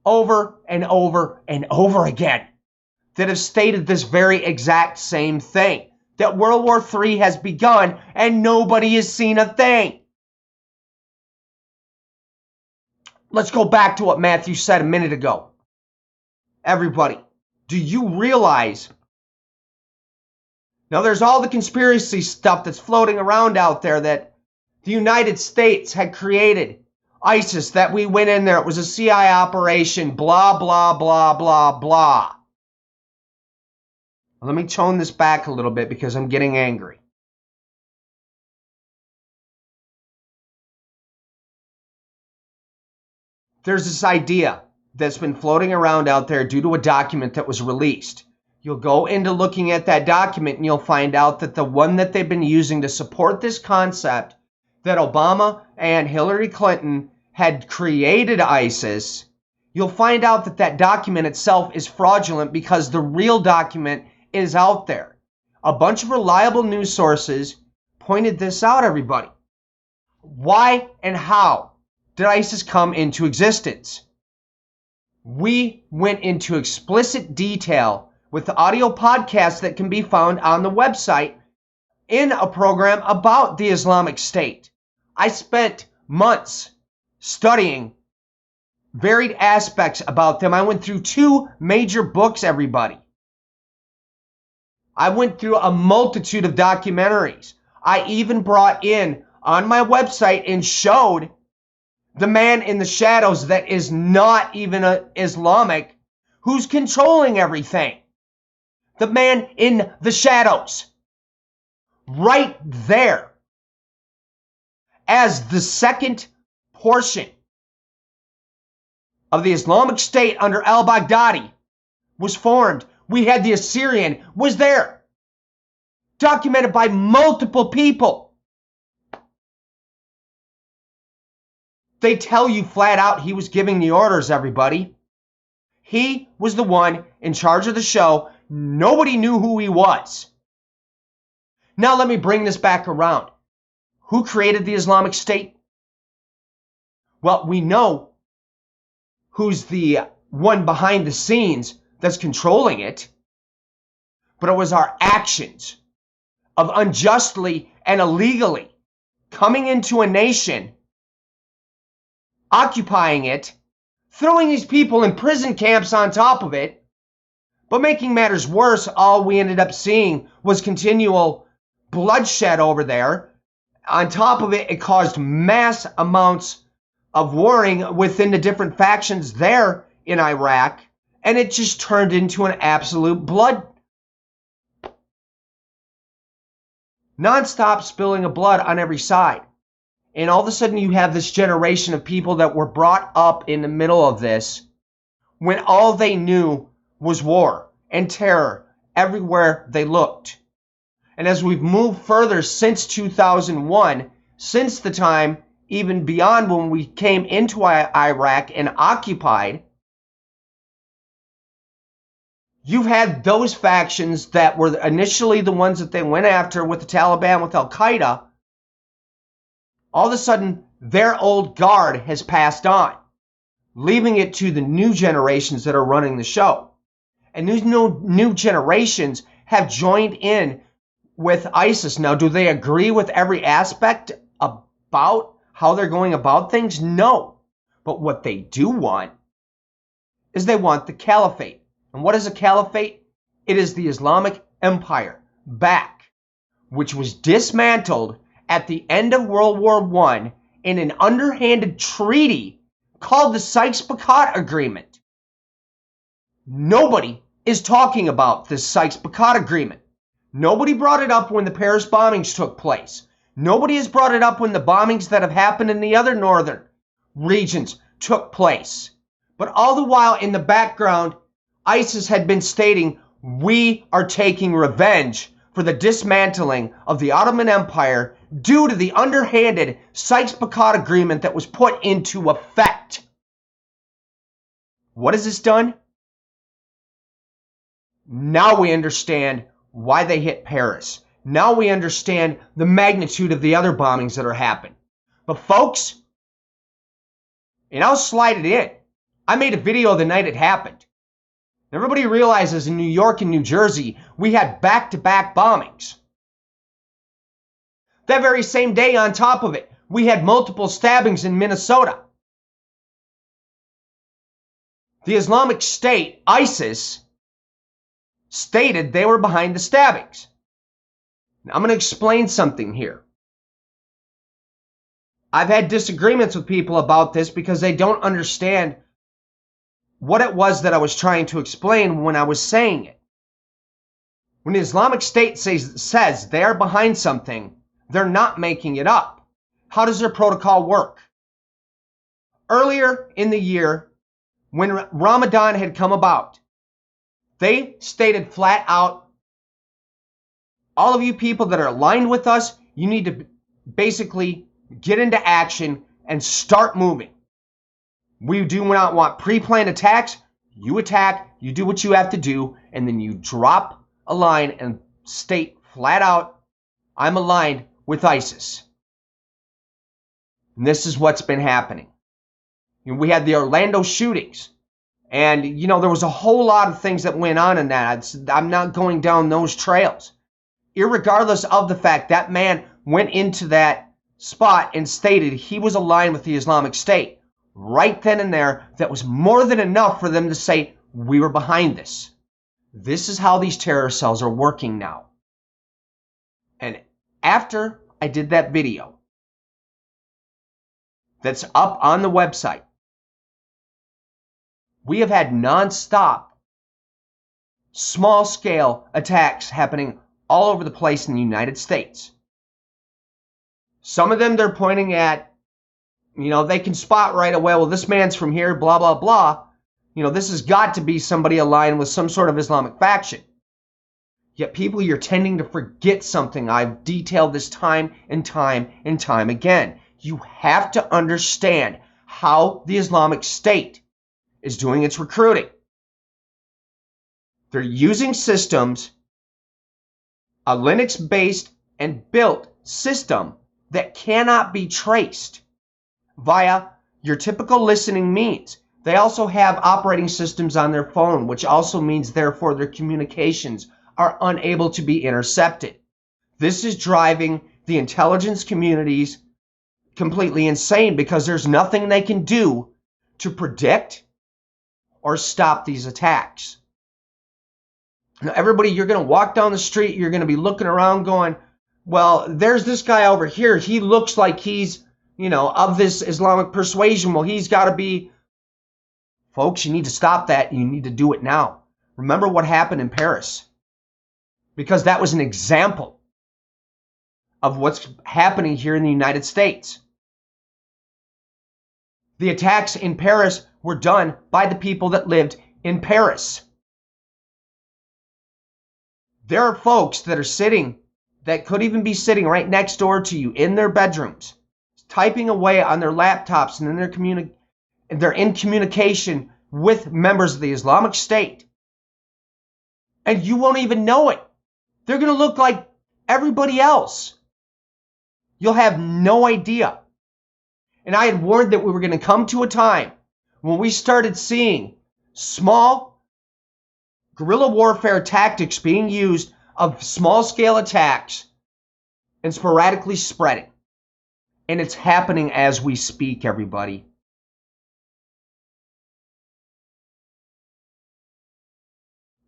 over and over and over again that have stated this very exact same thing. That World War III has begun and nobody has seen a thing. Let's go back to what Matthew said a minute ago. Everybody, do you realize? Now there's all the conspiracy stuff that's floating around out there that the United States had created ISIS, that we went in there, it was a CIA operation, blah, blah, blah, blah, blah. Let me tone this back a little bit because I'm getting angry. There's this idea that's been floating around out there due to a document that was released. You'll go into looking at that document and you'll find out that the one that they've been using to support this concept that Obama and Hillary Clinton had created ISIS, you'll find out that that document itself is fraudulent because the real document is out there. A bunch of reliable news sources pointed this out, everybody. Why and how did ISIS come into existence? We went into explicit detail with the audio podcast that can be found on the website in a program about the Islamic State. I spent months studying varied aspects about them. I went through 2 major books, everybody. I went through a multitude of documentaries. I even brought in on my website and showed the man in the shadows that is not even Islamic, who's controlling everything. The man in the shadows. right there as the second portion of the Islamic State under al-Baghdadi was formed. We had the Assyrian was there, documented by multiple people. They tell you flat out he was giving the orders, everybody. He was the one in charge of the show. Nobody knew who he was. Now let me bring this back around. Who created the Islamic State? Well, we know who's the one behind the scenes that's controlling it. But it was our actions of unjustly and illegally coming into a nation, occupying it, throwing these people in prison camps on top of it. But making matters worse, all we ended up seeing was continual bloodshed over there. On top of it, it caused mass amounts of warring within the different factions there in Iraq, and it just turned into an absolute non-stop spilling of blood on every side. And all of a sudden you have this generation of people that were brought up in the middle of this when all they knew was war and terror everywhere they looked. And as we've moved further since 2001, since the time even beyond when we came into Iraq and occupied, you've had those factions that were initially the ones that they went after with the Taliban, with Al-Qaeda. All of a sudden, their old guard has passed on, leaving it to the new generations that are running the show. And these new generations have joined in with ISIS. Now, do they agree with every aspect about how they're going about things? No. But what they do want is they want the caliphate. And what is a caliphate? It is the Islamic Empire back, which was dismantled at the end of World War I in an underhanded treaty called the Sykes-Picot Agreement. Nobody is talking about this Sykes-Picot Agreement. Nobody brought it up when the Paris bombings took place. Nobody has brought it up when the bombings that have happened in the other northern regions took place. But all the while in the background, ISIS had been stating, we are taking revenge for the dismantling of the Ottoman Empire due to the underhanded Sykes-Picot Agreement that was put into effect. What has this done? Now we understand why they hit Paris. Now we understand the magnitude of the other bombings that are happening. But folks, and I'll slide it in, I made a video the night it happened. Everybody realizes in New York and New Jersey, we had back-to-back bombings. That very same day on top of it, we had multiple stabbings in Minnesota. The Islamic State, ISIS, stated they were behind the stabbings. Now, I'm going to explain something here. I've had disagreements with people about this because they don't understand what it was that I was trying to explain when I was saying it. When the Islamic State says they're behind something, they're not making it up. How does their protocol work? Earlier in the year, when Ramadan had come about, they stated flat out, all of you people that are aligned with us, you need to basically get into action and start moving. We do not want pre-planned attacks. You attack, you do what you have to do, and then you drop a line and state flat out, I'm aligned with ISIS. And this is what's been happening. We had the Orlando shootings. And, there was a whole lot of things that went on in that. I'm not going down those trails. Irregardless of the fact that man went into that spot and stated he was aligned with the Islamic State. Right then and there, that was more than enough for them to say, we were behind this. This is how these terror cells are working now. And after I did that video, that's up on the website, we have had non-stop, small-scale attacks happening all over the place in the United States. Some of them they're pointing at, they can spot right away, well, this man's from here, blah, blah, blah. This has got to be somebody aligned with some sort of Islamic faction. Yet people, you're tending to forget something. I've detailed this time and time and time again. You have to understand how the Islamic State is doing its recruiting. They're using systems, a Linux-based and built system that cannot be traced via your typical listening means. They also have operating systems on their phone, which also means, therefore, their communications are unable to be intercepted. This is driving the intelligence communities completely insane because there's nothing they can do to predict or stop these attacks. Now, everybody, you're going to walk down the street, you're going to be looking around going, well, there's this guy over here. He looks like he's, of this Islamic persuasion. Well, he's got to be. Folks, you need to stop that. You need to do it now. Remember what happened in Paris. Because that was an example of what's happening here in the United States. The attacks in Paris were done by the people that lived in Paris. There are folks that are sitting, that could even be sitting right next door to you in their bedrooms, typing away on their laptops, and they're in communication with members of the Islamic State. And you won't even know it. They're going to look like everybody else. You'll have no idea. And I had warned that we were going to come to a time when we started seeing small guerrilla warfare tactics being used of small-scale attacks and sporadically spreading. And it's happening as we speak, everybody.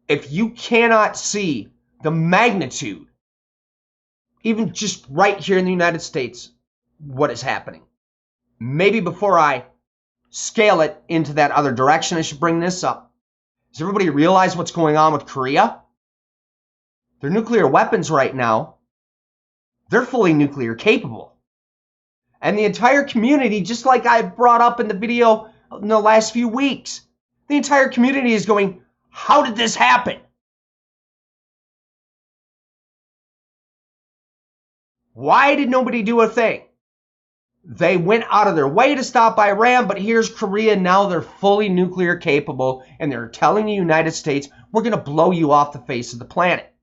If you cannot see the magnitude, even just right here in the United States, what is happening, maybe before I scale it into that other direction, I should bring this up. Does everybody realize what's going on with Korea? Their nuclear weapons right now, they're fully nuclear capable. And the entire community, just like I brought up in the video in the last few weeks, the entire community is going, how did this happen? Why did nobody do a thing? They went out of their way to stop Iran, but here's Korea. Now they're fully nuclear capable, and they're telling the United States, we're going to blow you off the face of the planet.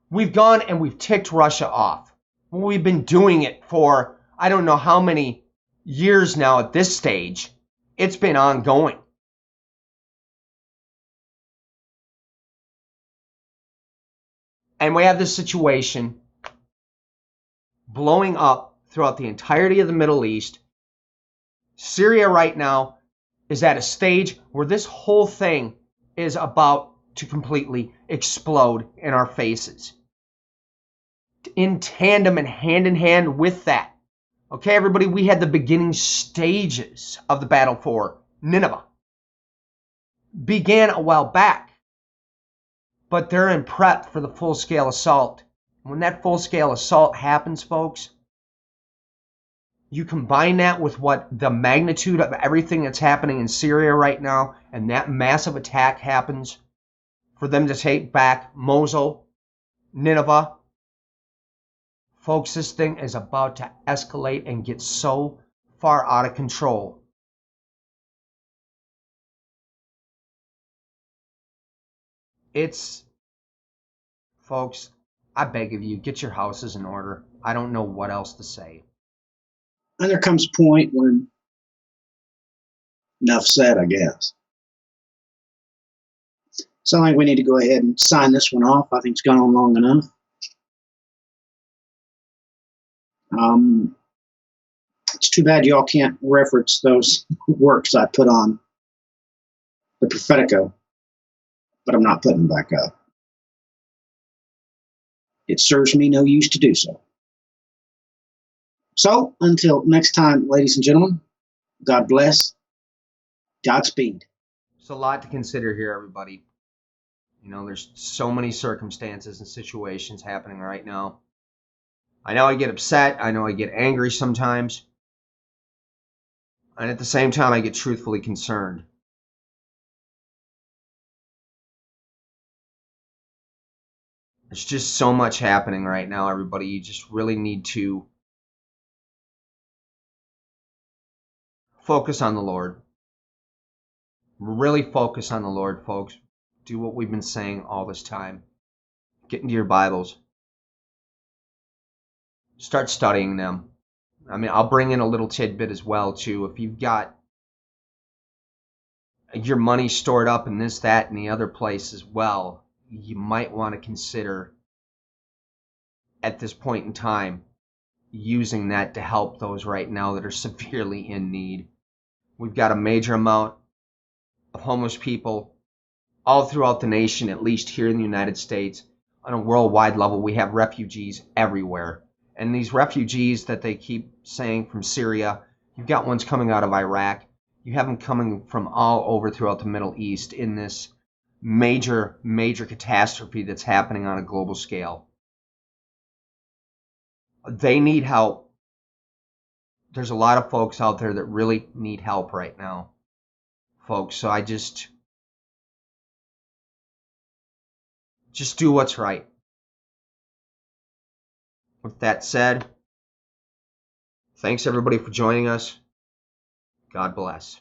We've gone and we've ticked Russia off. We've been doing it for I don't know how many years now at this stage. It's been ongoing. And we have this situation blowing up throughout the entirety of the Middle East. Syria right now is at a stage where this whole thing is about to completely explode in our faces. In tandem and hand in hand with that. Okay, everybody, we had the beginning stages of the battle for Nineveh. Began a while back. But they're in prep for the full-scale assault. When that full-scale assault happens, folks, you combine that with what the magnitude of everything that's happening in Syria right now, and that massive attack happens for them to take back Mosul, Nineveh. Folks, this thing is about to escalate and get so far out of control. Folks, I beg of you, get your houses in order. I don't know what else to say. And there comes a point when enough said, I guess. So I think we need to go ahead and sign this one off. I think it's gone on long enough. It's too bad y'all can't reference those works I put on the Prophetico, but I'm not putting them back up. It serves me no use to do so. So, until next time, ladies and gentlemen, God bless. Godspeed. There's a lot to consider here, everybody. You know, there's so many circumstances and situations happening right now. I know I get upset. I know I get angry sometimes. And at the same time, I get truthfully concerned. There's just so much happening right now, everybody. You just really need to focus on the Lord. Really focus on the Lord, folks. Do what we've been saying all this time. Get into your Bibles. Start studying them. I mean, I'll bring in a little tidbit as well, too. If you've got your money stored up in this, that, and the other place as well, you might want to consider at this point in time using that to help those right now that are severely in need. We've got a major amount of homeless people all throughout the nation, at least here in the United States. On a worldwide level, we have refugees everywhere. And these refugees that they keep saying from Syria, you've got ones coming out of Iraq. You have them coming from all over throughout the Middle East in this major, major catastrophe that's happening on a global scale. They need help. There's a lot of folks out there that really need help right now, folks. So I just do what's right. With that said, thanks everybody for joining us. God bless.